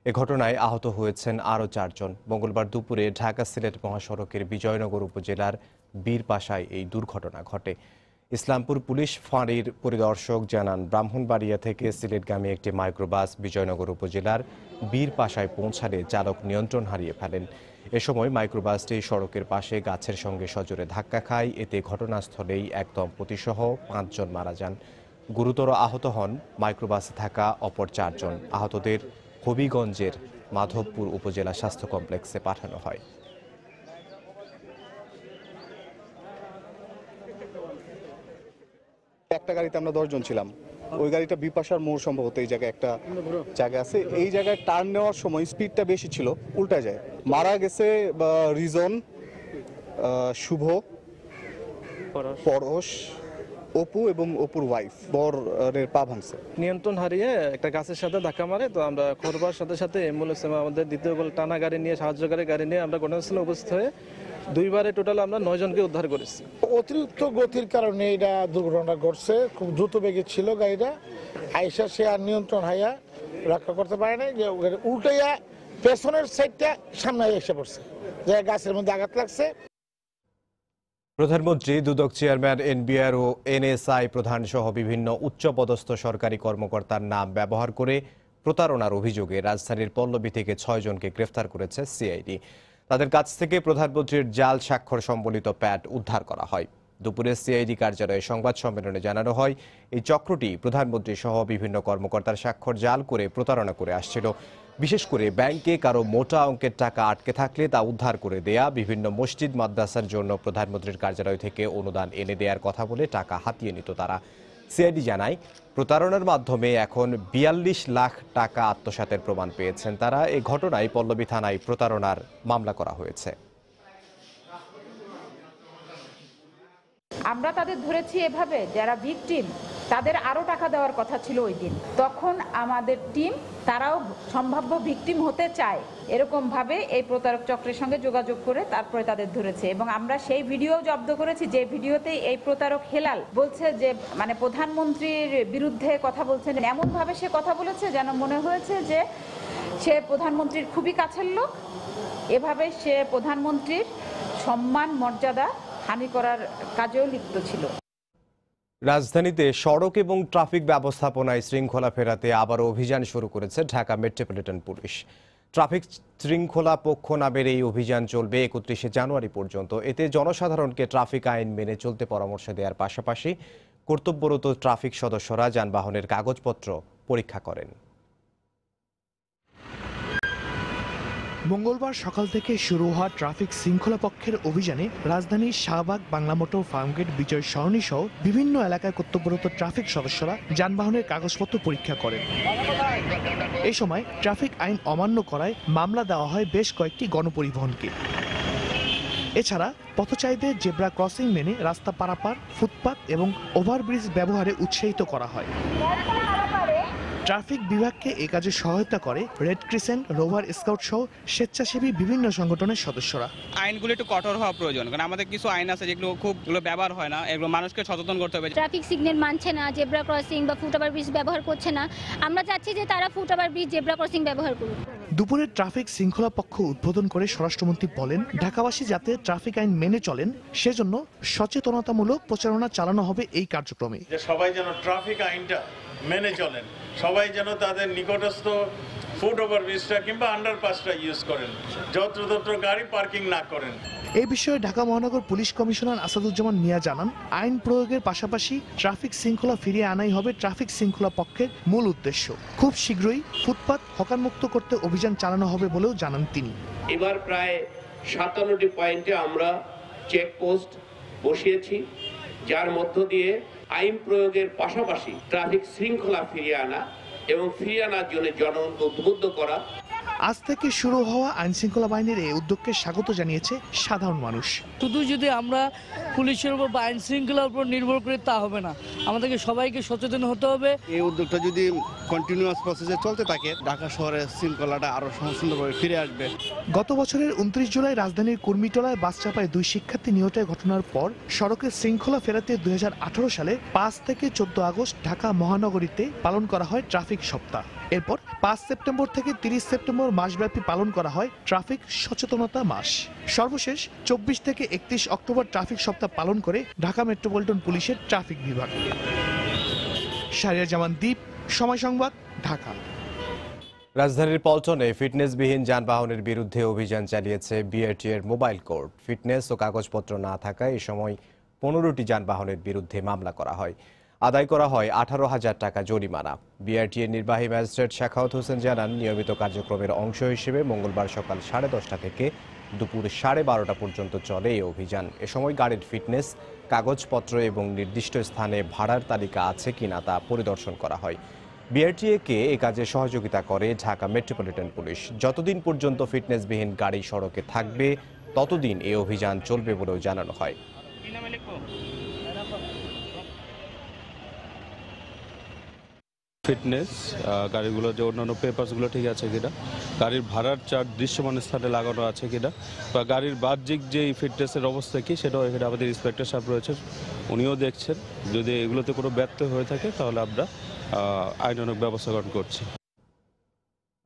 এ ঘটনায় আহত হয়েছেন আরও 4 জন। মঙ্গলবার দুপুরে ঢাকা সিলেট মহাসড়কের বিজয়নগর উপজেলার বীরপাশায় এই দুর্ঘটনা ঘটে। ইসলামপুর পুলিশ ফাঁড়ির পরিদর্শক জানান, ব্রাহ্মণবাড়িয়া থেকে সিলেটগামী একটি মাইক্রোবাস বিজয়নগর উপজেলার বীরপাশায় পৌঁছালে চালক নিয়ন্ত্রণ হারিয়ে ফেলেন। এ সময় মাইক্রোবাসটি সড়কের পাশে গাছের সঙ্গে সজোরে ধাক্কা খায়। এতে ঘটনাস্থলেই এক দম্পতিসহ 5 জন মারা যান। গুরুতর আহত হন মাইক্রোবাসে থাকা অপর 4 জন। আহতদের হবিগঞ্জের মাধবপুর উপজেলা স্বাস্থ্য কমপ্লেক্সে পাঠানো হয়। একটা গাড়িতে আমরা 10 জন ছিলাম। ওই গাড়িটা বিপাশার মোড়, সম্ভবত এই জায়গায় একটা জায়গা আছে, এই জায়গায় টার্ন নেওয়ার সময় স্পিডটা বেশি ছিল, উল্টা যায়। মারা গেছে রিজন, শুভ, পরশ, অপু এবং অপুর ওয়াইফ। বরের পা ভাঙছে। নিয়ন্ত্রণ হারিয়ে একটা গাছের সাথে ধাক্কা মারে। তো আমরা খবর সাথে সাথে অ্যাম্বুলেন্স আমাদের দ্বিতীয় টানা গাড়ি নিয়ে, সাহায্যকারী গাড়ি নিয়ে আমরা ঘটনাস্থলে উপস্থিত হয়ে 2 বারে টোটাল আমরা 9 জনকে উদ্ধার করেছি। অতিরিক্ত গতির কারণে এটা দুর্ঘটনা ঘটছে। খুব দ্রুত বেগে ছিল গাড়িটা, আইসা সে আর নিয়ন্ত্রণ হাইয়া রক্ষা করতে পারে নাই, যে উল্টাইয়া পেছনের সাইডটা সামনে এসে পড়ছে, যে গাছের মধ্যে আঘাত লাগছে। প্রধানমন্ত্রী, দুদক চেয়ারম্যান, এনবিআর ও এনএসআই প্রধান সহ বিভিন্ন উচ্চপদস্থ সরকারি কর্মকর্তার নাম ব্যবহার করে প্রতারণার অভিযোগে রাজধানীর পল্লবী থেকে 6 জনকে গ্রেফতার করেছে সিআইডি। তাদের কাছ থেকে প্রধানমন্ত্রীর জাল স্বাক্ষর সম্বলিত প্যাড উদ্ধার করা হয়। দুপুরে সিআইডি কার্যালয়ে সংবাদ সম্মেলনে জানানো হয়, এই চক্রটি প্রধানমন্ত্রী সহ বিভিন্ন কর্মকর্তার স্বাক্ষর জাল করে প্রতারণা করে আসছিল। বিশেষ করে ব্যাংকে কারো মোটা অঙ্কের টাকা আটকে থাকলে তা উদ্ধার করে দেয়া, বিভিন্ন মসজিদ মাদ্রাসার জন্য প্রধানমন্ত্রীর কার্যালয় থেকে অনুদান এনে দেওয়ার কথা বলে টাকা হাতিয়ে নিত তারা। সিআইডি জানায়, প্রতারণার মাধ্যমে এখন ৪২ লাখ টাকা আত্মসাতের প্রমাণ পেয়েছেন তারা। এই ঘটনায় পল্লবী থানায় প্রতারণার মামলা করা হয়েছে। আমরা তাদের ধরেছি এভাবে, যারা ভিকটিম তাদের আরও টাকা দেওয়ার কথা ছিল ওই দিন। তখন আমাদের টিম তারাও সম্ভাব্য ভিকটিম হতে চায়, এরকমভাবে এই প্রতারক চক্রের সঙ্গে যোগাযোগ করে তারপরে তাদের ধরেছে। এবং আমরা সেই ভিডিও জব্দ করেছি, যে ভিডিওতে এই প্রতারক হেলাল বলছে যে মানে প্রধানমন্ত্রীর বিরুদ্ধে কথা বলছেন, এমনভাবে সে কথা বলেছে যেন মনে হয়েছে যে সে প্রধানমন্ত্রীর খুবই কাছের লোক। এভাবে সে প্রধানমন্ত্রীর সম্মান মর্যাদা হানি করার কাজেও লিপ্ত ছিল। রাজধানীতে সড়ক এবং ট্রাফিক ব্যবস্থাপনায় শৃঙ্খলা ফেরাতে আবারও অভিযান শুরু করেছে ঢাকা মেট্রোপলিটন পুলিশ। ট্রাফিক শৃঙ্খলা পক্ষ নামের এই অভিযান চলবে ৩১শে জানুয়ারি পর্যন্ত। এতে জনসাধারণকে ট্রাফিক আইন মেনে চলতে পরামর্শ দেওয়ার পাশাপাশি কর্তব্যরত ট্রাফিক সদস্যরা যানবাহনের কাগজপত্র পরীক্ষা করেন। মঙ্গলবার সকাল থেকে শুরু হওয়া ট্রাফিক শৃঙ্খলা পক্ষের অভিযানে রাজধানীর শাহবাগ, বাংলা মোটর, ফার্মগেট, বিজয় সরণি সহ বিভিন্ন এলাকায় কর্তব্যরত ট্রাফিক সদস্যরা যানবাহনের কাগজপত্র পরীক্ষা করেন। এই সময় ট্রাফিক আইন অমান্য করায় মামলা দেওয়া হয় বেশ কয়েকটি গণপরিবহনকে। এছাড়া পথচারীদের জেব্রা ক্রসিং মেনে রাস্তা পারাপার, ফুটপাত এবং ওভারব্রিজ ব্যবহারে উৎসাহিত করা হয়। ট্রাফিক বিভাগকে এ কাজে সহায়তা করে রেড ক্রিসেন্ট, রোভার স্কাউট সহ স্বেচ্ছাসেবী বিভিন্ন সংগঠনের সদস্যরা। আইনগুলো একটু কঠোর হওয়া প্রয়োজন, কারণ আমাদের কিছু আইন আছে যেগুলো খুব ব্যবহার হয় না, এগুলো মানুষকে সচেতন করতে হবে। ট্রাফিক সিগন্যাল মানছে না, জেব্রা ক্রসিং বা ফুট ওভার ব্রিজ ব্যবহার করছে না। আমরা চাচ্ছি যে তারা foot over bridge, zebra crossing ব্যবহার করুক। দুপুরে ট্রাফিক শৃঙ্খলা পক্ষ উদ্বোধন করে স্বরাষ্ট্রমন্ত্রী বলেন, ঢাকাবাসী যাতে ট্রাফিক আইন মেনে চলেন সেজন্য সচেতনতামূলক প্রচারণা চালানো হবে এই কার্যক্রমে। সবাই যেন ট্রাফিক আইনটা মেনে চলেন, সবাই যেন তাদের নিকটস্থ ফুট ওভার ব্রিজটা কিংবা আন্ডারপাসটা ইউজ করেন, যত্রতত্র গাড়ি পার্কিং না করেন। এই বিষয়ে ঢাকা মহানগর পুলিশ কমিশনার আসাদুজ্জামান মিয়া জানান, আইন প্রয়োগের পাশাপাশি ট্রাফিক শৃঙ্খলা ফিরিয়ে আনাই হবে ট্রাফিক শৃঙ্খলা পক্ষের মূল উদ্দেশ্য। খুব শীঘ্রই ফুটপাত হকারমুক্ত করতে অভিযান চালানো হবে বলেও জানান তিনি। এবার প্রায় 57টি পয়েন্টে আমরা চেকপোস্ট বসিয়েছি, যার মধ্য দিয়ে আইন প্রয়োগের পাশাপাশি ট্রাফিক শৃঙ্খলা ফিরিয়ে আনা এবং ফিরিয়ে আনার জন্য জনগণকে উদ্বুদ্ধ করা। আজ থেকে শুরু হওয়া আইন শৃঙ্খলা বাহিনীর এই উদ্যোগকে স্বাগত জানিয়েছে সাধারণ মানুষ। শুধু যদি আমরা পুলিশের উপর বা আইন শৃঙ্খলার উপর নির্ভর করি তা হবে না, আমাদেরকে সবাইকে সচেতন হতে হবে। এই উদ্যোগটা যদি কন্টিনিউয়াস প্রসেসে চলতে থাকে, ঢাকা শহরের শৃঙ্খলাটা আরো সুন্দরভাবে ফিরে আসবে। গত বছরের 29 জুলাই রাজধানীর কুর্মিটোলায় বাস চাপায় 2 শিক্ষার্থী নিহতের ঘটনার পর সড়কের শৃঙ্খলা ফেরাতে 2018 সালে 5 থেকে 14 আগস্ট ঢাকা মহানগরীতে পালন করা হয় ট্রাফিক সপ্তাহ। এরপর 5 সেপ্টেম্বর থেকে 30 সেপ্টেম্বর মাসব্যাপী পালন করা হয় ট্রাফিক সচেতনতা মাস। সর্বশেষ 24 থেকে 31 অক্টোবর ট্রাফিক সপ্তাহ পালন করে ঢাকা মেট্রোপলিটন পুলিশের ট্রাফিক বিভাগ। শাহরিয়ার জামান দ্বীপ, সময় সংবাদ, ঢাকা। রাজধানীর পল্টনে ফিটনেসবিহীন যানবাহনের বিরুদ্ধে অভিযান চালিয়েছে বিআরটি এর মোবাইল কোর্ট। ফিটনেস ও কাগজপত্র না থাকায় এ সময় 15টি যানবাহনের বিরুদ্ধে মামলা করা হয়। আদায় করা হয় 18,000 টাকা জরিমানা। বিআরটি এর নির্বাহী ম্যাজিস্ট্রেট শেখাওয়াত হোসেন জানান, নিয়মিত কার্যক্রমের অংশ হিসেবে মঙ্গলবার সকাল 10:30 থেকে দুপুর 12:30 পর্যন্ত চলে এই অভিযান। এ সময় গাড়ির ফিটনেস, কাগজপত্র এবং নির্দিষ্ট স্থানে ভাড়ার তালিকা আছে কিনা তা পরিদর্শন করা হয়। বিআরটিএ-কে এ কাজে সহযোগিতা করে ঢাকা মেট্রোপলিটন পুলিশ। যতদিন পর্যন্ত ফিটনেসবিহীন গাড়ি সড়কে থাকবে ততদিন এই অভিযান চলবে বলেও জানানো হয়। ফিটনেস, গাড়িগুলোর যে অন্যান্য পেপারসগুলো ঠিক আছে কিনা, গাড়ির ভাড়ার চার্ট দৃশ্যমান স্থানে লাগানো আছে কিনা, বা গাড়ির বাহ্যিক যে ফিটনেসের অবস্থা কি সেটাও এখানে আমাদের ইন্সপেক্টর সাহেব রয়েছেন, উনিও দেখছেন। যদি এগুলোতে কোনো ব্যত্যয় হয়ে থাকে তাহলে আমরা আইনানুগ ব্যবস্থা গ্রহণ করছি।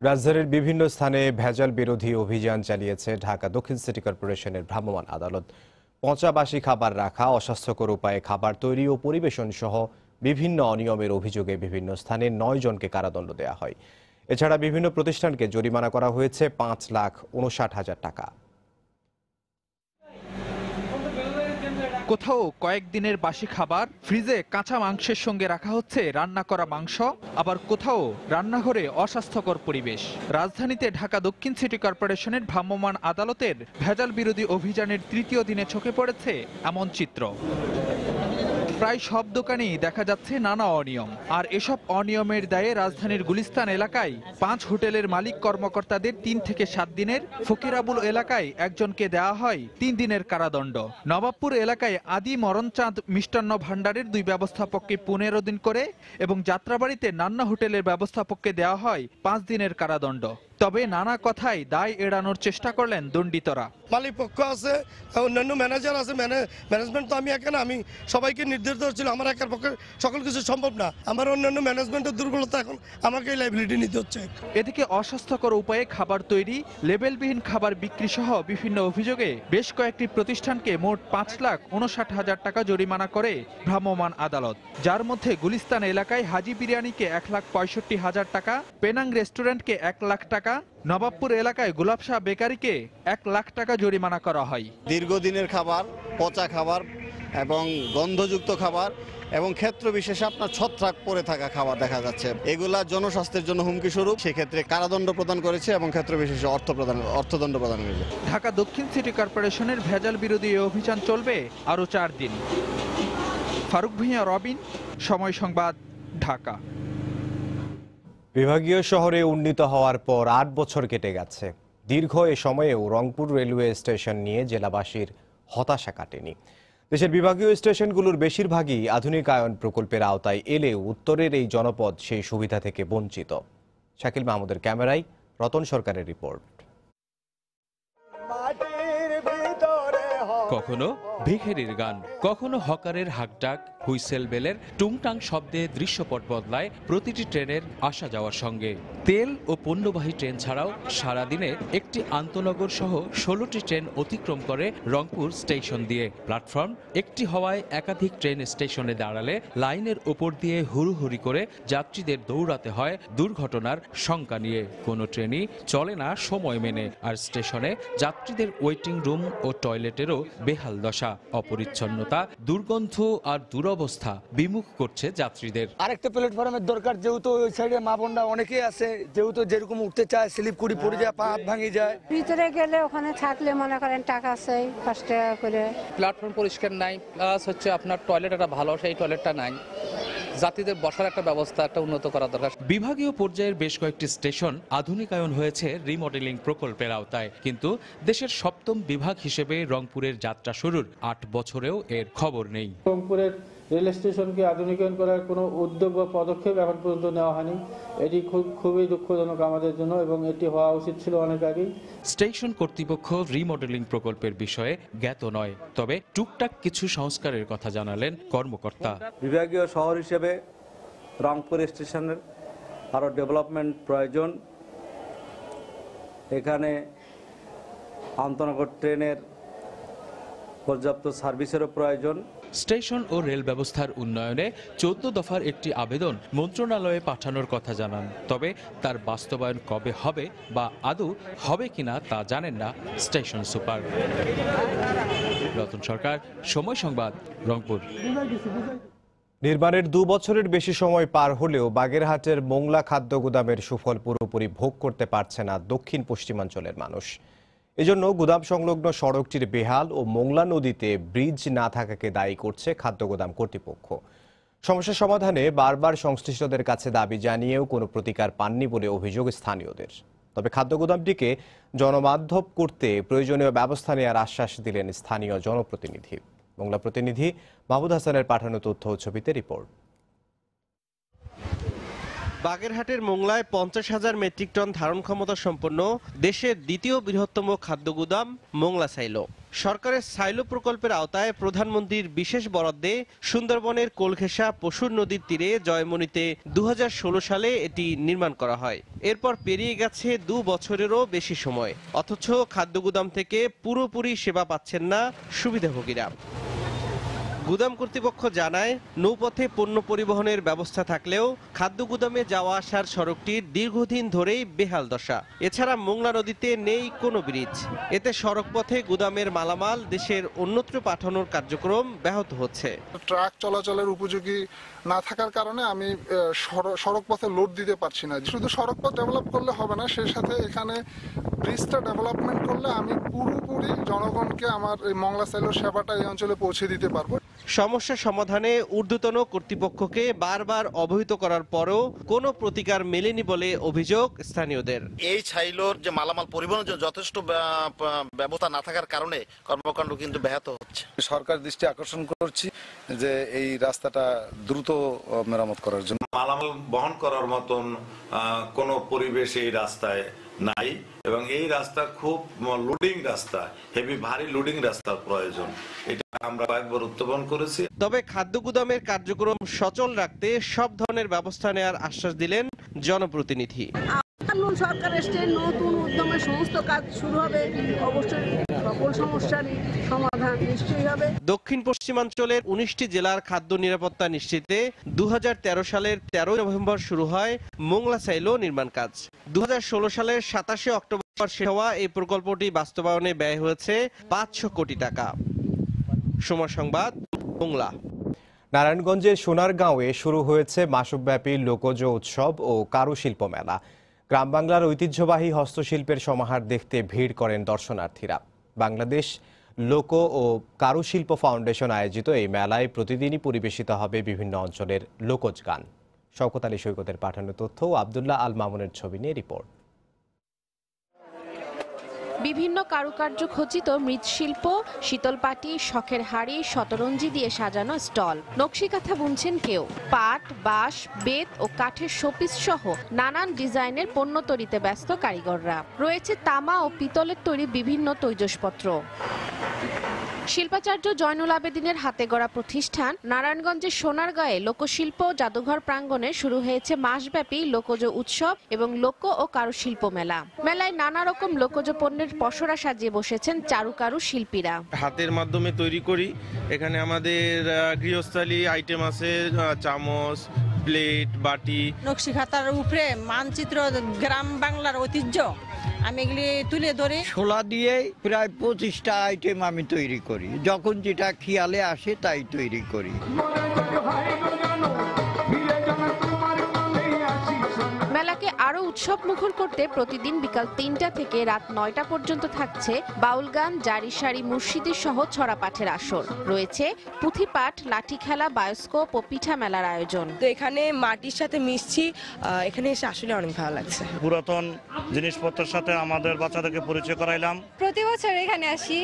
রাজধানীর বিভিন্ন স্থানে ভেজাল বিরোধী অভিযান চালিয়েছে ঢাকা দক্ষিণ সিটি কর্পোরেশনের ভ্রাম্যমাণ আদালত। পচা বাসি খাবার রাখা, অস্বাস্থ্যকর উপায়ে খাবার তৈরি ও পরিবেশন সহ বিভিন্ন অনিয়মের অভিযোগে বিভিন্ন স্থানে 9 জনকে কারাদণ্ড দেওয়া হয়। এছাড়া বিভিন্ন প্রতিষ্ঠানকে জরিমানা করা হয়েছে 5,59,000 টাকা। কোথাও কয়েকদিনের বাসি খাবার ফ্রিজে কাঁচা মাংসের সঙ্গে রাখা হচ্ছে রান্না করা মাংস, আবার কোথাও রান্নাঘরে অস্বাস্থ্যকর পরিবেশ। রাজধানীতে ঢাকা দক্ষিণ সিটি কর্পোরেশনের ভ্রাম্যমাণ আদালতের ভেজাল বিরোধী অভিযানের তৃতীয় দিনে চোখে পড়েছে এমন চিত্র। প্রায় সব দোকানেই দেখা যাচ্ছে নানা অনিয়ম, আর এসব অনিয়মের দায়ে রাজধানীর গুলিস্তান এলাকায় 5 হোটেলের মালিক কর্মকর্তাদের 3 থেকে 7 দিনের, ফকিরাবুল এলাকায় একজনকে দেওয়া হয় 3 দিনের কারাদণ্ড। নবাবপুর এলাকায় আদি মরণচাঁদ মিষ্টান্ন ভাণ্ডারের 2 ব্যবস্থাপককে 15 দিন করে এবং যাত্রাবাড়িতে নান্না হোটেলের ব্যবস্থাপককে দেওয়া হয় 5 দিনের কারাদণ্ড। তবে নানা কথায় দায় এড়ানোর চেষ্টা করলেন দণ্ডিতরা। মালিক পক্ষ আছে, অন্যান্য ম্যানেজার আছে, ম্যানেজমেন্ট তো আমি এখানে, আমি সবাইকে নির্দেশ দিচ্ছিল আমার একার পক্ষে সকল কিছু সম্ভব না। আমার অন্যান্য ম্যানেজমেন্টের দুর্বলতা, এখন আমাকে লাইবিলিটি নিতে হচ্ছে। এদিকে অস্বাস্থ্যকর উপায়ে খাবার তৈরি, লেবেলবিহীন খাবার বিক্রি সহ বিভিন্ন অভিযোগে বেশ কয়েকটি প্রতিষ্ঠানকে মোট 5,59,000 টাকা জরিমানা করে ভ্রাম্যমাণ আদালত, যার মধ্যে গুলিস্তান এলাকায় হাজি বিরিয়ানিকে 1,65,000 টাকা, পেনাং রেস্টুরেন্টকে 1 লাখ টাকা, নবাবপুর এলাকায় গোলাপ শাহ বেকারিকে 1 লাখ টাকা জরিমানা করা হয়। দীর্ঘদিনের খাবার, পচা খাবার এবং গন্ধযুক্ত খাবার এবং ক্ষেত্র বিশেষে আপনার ছত্রাক পড়ে থাকা খাবার দেখা যাচ্ছে, এগুলা জনস্বাস্থ্যের জন্য হুমকি স্বরূপ। সেক্ষেত্রে কারাদণ্ড প্রদান করেছে এবং ক্ষেত্র বিশেষে অর্থদণ্ড প্রদান করেছে। ঢাকা দক্ষিণ সিটি কর্পোরেশনের ভেজাল বিরোধী অভিযান চলবে আরও 4 দিন। ফারুক ভূঁইয়া, রবিন, সময় সংবাদ, ঢাকা। বিভাগীয় শহরে উন্নীত হওয়ার পর 8 বছর কেটে গেছে। দীর্ঘ এ সময়েও রংপুর রেলওয়ে স্টেশন নিয়ে জেলাবাসীর হতাশা কাটেনি। দেশের বিভাগীয় স্টেশনগুলোর বেশিরভাগই আধুনিকায়ন প্রকল্পের আওতায় এলেও উত্তরের এই জনপদ সেই সুবিধা থেকে বঞ্চিত। শাকিল মাহমুদের ক্যামেরায় রতন সরকারের রিপোর্ট। কখনো ভিখারির গান, কখনো হকারের হাকডাক, হুইসেল বেলের টুংটাং শব্দে দৃশ্যপট বদলায় প্রতিটি ট্রেনের আসা যাওয়ার সঙ্গে। তেল ও পণ্যবাহী ট্রেন ছাড়াও সারাদিনে একটি আন্তনগর সহ 16টি ট্রেন অতিক্রম করে রংপুর স্টেশন দিয়ে। প্ল্যাটফর্ম একটি হওয়ায় একাধিক ট্রেন স্টেশনে দাঁড়ালে লাইনের ওপর দিয়ে হুড়ুহুড়ি করে যাত্রীদের দৌড়াতে হয় দুর্ঘটনার শঙ্কা নিয়ে। কোনো ট্রেনই চলে না সময় মেনে, আর স্টেশনে যাত্রীদের ওয়েটিং রুম ও টয়লেটেরও বেহাল দশা। অপরিচ্ছন্নতা, দুর্গন্ধ আর দুরবস্থা বিমুখ করছে যাত্রীদের। আরেকটা প্ল্যাটফর্মের দরকার, যেহেতু ওই সাইডে মা বোনরা অনেকেই আছে, যেহেতু যেরকম উঠতে চায় স্লিপ করে পড়ে যায়, পা হাত ভাঙে যায়। ভিতরে গেলে ওখানে থাকলে মনে করেন টাকা চাই 5 টাকা করে। প্ল্যাটফর্ম পরিষ্কার নাই, প্লাস হচ্ছে আপনার টয়লেট একটা ভালো, সেই টয়লেটটা নাই। যাত্রীদের বসার একটা ব্যবস্থা একটা উন্নত করা দরকার। বিভাগীয় পর্যায়ের বেশ কয়েকটি স্টেশন আধুনিকায়ন হয়েছে রিমডেলিং প্রকল্পের আওতায়, কিন্তু দেশের 7ম বিভাগ হিসেবে রংপুরের যাত্রা শুরুর 8 বছরেও এর খবর নেই। রংপুরের রেল স্টেশনকে আধুনিকায়ন করার কোনো উদ্যোগ বা পদক্ষেপ এখন পর্যন্ত নেওয়া হয়নি। এটি খুবই দুঃখজনক আমাদের জন্য এবং এটি হওয়া উচিত ছিল অনেক আগেই। স্টেশন কর্তৃপক্ষ রিমডেলিং প্রকল্পের বিষয়ে জ্ঞাত নয়, তবে টুকটাক কিছু সংস্কারের কথা জানালেন কর্মকর্তা। বিভাগীয় শহর হিসেবে রংপুর স্টেশনের আরও ডেভেলপমেন্ট প্রয়োজন। এখানে আন্তনগর ট্রেনের পর্যাপ্ত সার্ভিসেরও প্রয়োজন। স্টেশন ও রেল ব্যবস্থার উন্নয়নে 14 দফার একটি আবেদন মন্ত্রণালয়ে পাঠানোর কথা জানান, তবে তার বাস্তবায়ন কবে হবে বা আদৌ হবে কিনা তা জানেন না স্টেশন সুপার। রতন সরকার, সময় সংবাদ, রংপুর। নির্মাণের 2 বছরের বেশি সময় পার হলেও বাগেরহাটের মোংলা খাদ্য গুদামের সুফল পুরোপুরি ভোগ করতে পারছে না দক্ষিণ পশ্চিমাঞ্চলের মানুষ। এজন্য গুদাম সংলগ্ন সড়কটির বেহাল ও মোংলা নদীতে ব্রিজ না থাকাকে দায়ী করছে খাদ্য গুদাম কর্তৃপক্ষ। সমস্যা সমাধানে বারবার সংশ্লিষ্টদের কাছে দাবি জানিয়েও কোনো প্রতিকার পাননি বলে অভিযোগ স্থানীয়দের। তবে খাদ্য গুদামটিকে জনমাধ্যম করতে প্রয়োজনীয় ব্যবস্থা নেওয়ার আশ্বাস দিলেন স্থানীয় জনপ্রতিনিধি। মোংলা প্রতিনিধি মাহমুদ হাসানের পাঠানো তথ্য ও ছবিতে রিপোর্ট। বাগেরহাটের মোংলায় 50,000 মেট্রিক টন ধারণ ক্ষমতা সম্পন্ন দেশের দ্বিতীয় বৃহত্তম খাদ্য গুদাম মোংলা সাইলো। সরকারের সাইলো প্রকল্পের আওতায় প্রধানমন্ত্রীর বিশেষ বরাদ্দে সুন্দরবনের কোলঘেঁষা পশুর নদীর তীরে জয়মনিতে 2016 সালে এটি নির্মাণ করা হয়। এরপর পেরিয়ে গেছে 2 বছরেরও বেশি সময়, অথচ খাদ্য গুদাম থেকে পুরোপুরি সেবা পাচ্ছেন না সুবিধাভোগীরা। গুদাম কর্তৃপক্ষ জানায় নৌপথে পণ্য পরিবহনের ব্যবস্থা থাকলেও খাদ্য গুদামে যাওয়া আসার সড়কটির দীর্ঘদিন ধরেই বেহাল দশা। এছাড়া মোংলা নদীতে নেই কোনো ব্রিজ। এতে সড়ক পথে গুদামের মালামাল দেশের অন্যত্র পাঠানোর কার্যক্রম ব্যাহত হচ্ছে। ট্রাক চলাচলের উপযোগী না থাকার কারণে আমি সড়ক পথে লোড দিতে পারছি না। শুধু সড়ক পথ ডেভেলপ করলে হবে না, সেই সাথে এখানে ব্রিজটা ডেভেলপমেন্ট করলে আমি পুরোপুরি জনগণকে আমার এই মোংলা সাইলোর সেবাটা এই অঞ্চলে পৌঁছে দিতে পারবো। সমস্যা সমাধানে ঊর্ধ্বতন কর্তৃপক্ষকে বারবার অবহিত করার পরও কোনো প্রতিকার মেলেনি বলে অভিযোগ স্থানীয়দের। এই ছাইলোর যে মালামাল পরিবহনের জন্য যথেষ্ট ব্যবস্থা না থাকার কারণে কর্মকাণ্ড কিন্তু ব্যাহত হচ্ছে। সরকার দৃষ্টি আকর্ষণ করছি যে এই রাস্তাটা দ্রুত মেরামত করার জন্য। মালামাল বহন করার মতন কোনো পরিবেশ এই রাস্তায় নাই এবং এই রাস্তা খুব লোডিং রাস্তা, হেভি ভারী লোডিং রাস্তার প্রয়োজন। এটা আমরা একবার উত্থাপন করেছি। তবে খাদ্য গুদামের কার্যক্রম সচল রাখতে সব ধরনের ব্যবস্থা নেওয়ার আশ্বাস দিলেন জনপ্রতিনিধি। সরকার এসে নতুন উদ্যমে সমস্ত কাজ শুরু হবে, অবশ্যই সকল সমস্যার সমাধান নিশ্চয়ই হবে। দক্ষিণ পশ্চিমাঞ্চলের ১৯টি জেলার খাদ্য নিরাপত্তা নিশ্চিতে ২০১৩ সালের ১৩ নভেম্বর শুরু হয় মোংলা সাইলো নির্মাণ কাজ। ২০১৬ সালের ২৭ অক্টোবর শেষ হওয়া এই প্রকল্পটি বাস্তবায়নে ব্যয় হয়েছে ৫০০ কোটি টাকা। সময় সংবাদ, মোংলা। নারায়ণগঞ্জের সোনারগাঁওয়ে শুরু হয়েছে মাসব্যাপী লোকজ উৎসব ও কারুশিল্প মেলা। গ্রাম বাংলার ঐতিহ্যবাহী হস্তশিল্পের সমাহার দেখতে ভিড় করেন দর্শনার্থীরা। বাংলাদেশ লোক ও কারুশিল্প ফাউন্ডেশন আয়োজিত এই মেলায় প্রতিদিনই পরিবেশিত হবে বিভিন্ন অঞ্চলের লোকজ গান। শওকত আলী সৈকতের পাঠানো তথ্য ও আব্দুল্লাহ আল মামুনের ছবি নিয়ে রিপোর্ট। বিভিন্ন কারুকার্য খচিত মৃৎশিল্প, শীতলপাটি, শখের হাড়ি, শতরঞ্জি দিয়ে সাজানো স্টল। নকশিকাঁথা বুনছেন কেউ। পাট, বাঁশ, বেত ও কাঠের শোপিস সহ নানান ডিজাইনের পণ্য তৈরিতে ব্যস্ত কারিগররা। রয়েছে তামা ও পিতলের তৈরি বিভিন্ন তৈজসপত্র। শিল্পাচার্য জয়নুল আবেদিনের হাতে গড়া প্রতিষ্ঠান নারায়ণগঞ্জের সোনারগাঁয়ে লোকশিল্প জাদুঘর প্রাঙ্গণে শুরু হয়েছে মাসব্যাপী লোকজ উৎসব এবং লোক ও কারুশিল্প মেলা। মেলায় নানা রকম লোকজ পণ্যের পসরা সাজিয়ে বসেছেন চারুকারু শিল্পীরা। হাতের মাধ্যমে তৈরি করি। এখানে আমাদের গৃহস্থালী আইটেম আছে, চামচ, প্লেট, বাটি। নকশিকাঁথার উপরে মানচিত্র, গ্রাম বাংলার ঐতিহ্য আমি এগুলি তুলে ধরে শোলা দিয়ে প্রায় 25টা আইটেম আমি তৈরি করি। যখন যেটা খেয়ালে আসে তাই তৈরি করি। মেলাকে আরো উৎসব মুখর করতে প্রতিদিন বিকাল ৩টা থেকে রাত ৯টা পর্যন্ত থাকছে বাউল গান, জারি সারি, মুর্শিদি সহ ছড়া পাঠের আসর। রয়েছে পুঁথিপাঠ, লাঠি খেলা, বায়োস্কোপ ও পিঠা মেলার আয়োজন। তো এখানে মাটির সাথে মিশছি, এখানে এসে আসলে অনেক ভালো লাগছে। পুরাতন জিনিসপত্রের সাথে আমাদের বাচ্চাদেরকে পরিচয় করাইলাম। প্রতি বছর এখানে আসি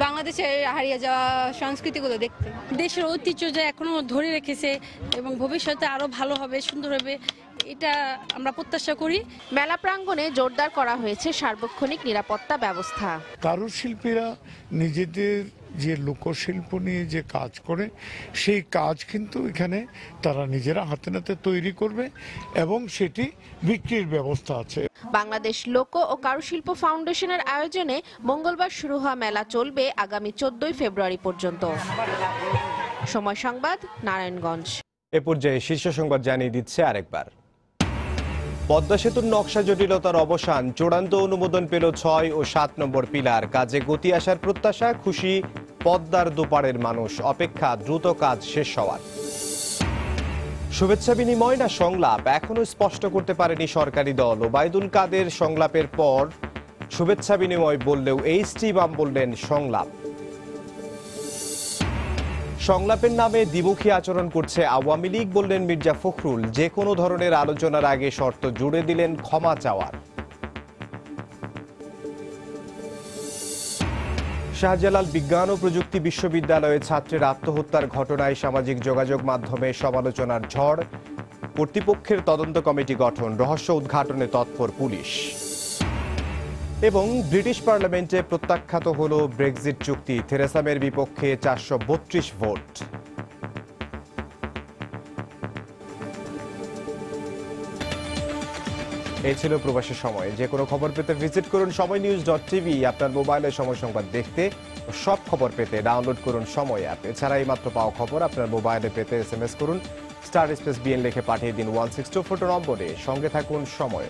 বাংলাদেশের হারিয়ে যাওয়া সংস্কৃতিগুলো দেখতে। দেশের ঐতিহ্য যে এখনো ধরে রেখেছে এবং ভবিষ্যতে আরো ভালো হবে, সুন্দর হবে, এটা আমরা প্রত্যাশা করি। মেলা প্রাঙ্গণে জোরদার করা হয়েছে সার্বক্ষণিক নিরাপত্তা ব্যবস্থা। কারুশিল্পীরা নিজেদের যে লোকশিল্প নিয়ে যে কাজ করে সেই কাজ কিন্তু এখানে তারা নিজেরা হাতে নাতে তৈরি করবে এবং সেটি বিক্রির ব্যবস্থা আছে। বাংলাদেশ লোক ও কারুশিল্প ফাউন্ডেশনের আয়োজনে মঙ্গলবার শুরু হওয়া মেলা চলবে আগামী 14 ফেব্রুয়ারি পর্যন্ত। সময় সংবাদ, নারায়ণগঞ্জ। এ পর্যায়ে শীর্ষ সংবাদ জানিয়ে দিচ্ছে আরেকবার। পদ্মা সেতুর নকশা জটিলতার অবসান, চূড়ান্ত অনুমোদন পেল 6 ও 7 নম্বর পিলার। কাজে গতি আসার প্রত্যাশা, খুশি পদ্মার দুপাড়ের মানুষ। অপেক্ষা দ্রুত কাজ শেষ হওয়ার। শুভেচ্ছা বিনিময় না সংলাপ, এখনো স্পষ্ট করতে পারেনি সরকারি দল। ওবায়দুল কাদের সংলাপের পর শুভেচ্ছা বিনিময় বললেও এইচটি ইমাম বললেন সংলাপ। সংলাপের নামে দ্বিমুখী আচরণ করছে আওয়ামী লীগ, বললেন মির্জা ফখরুল। যে কোনো ধরনের আলোচনার আগে শর্ত জুড়ে দিলেন ক্ষমা চাওয়ার। শাহজালাল বিজ্ঞান ও প্রযুক্তি বিশ্ববিদ্যালয়ে ছাত্রের আত্মহত্যার ঘটনায় সামাজিক যোগাযোগ মাধ্যমে সমালোচনার ঝড়। কর্তৃপক্ষের তদন্ত কমিটি গঠন, রহস্য উদ্ঘাটনে তৎপর পুলিশ। এবং ব্রিটিশ পার্লামেন্টে প্রত্যাখ্যাত হল ব্রেক্সিট চুক্তি, থেরেসা মের বিপক্ষে 432 ভোট। এই ছিল প্রবাসী সময়। যে কোনো খবর পেতে ভিজিট করুন সময়নিউজ.tv। আপনার মোবাইলে সময় সংবাদ দেখতে সব খবর পেতে ডাউনলোড করুন সময় অ্যাপ। এছাড়া এই মাত্র পাওয়া খবর আপনার মোবাইলে পেতে SMS করুন *BN লিখে পাঠিয়ে দিন 1624 নম্বরে। সঙ্গে থাকুন সময়।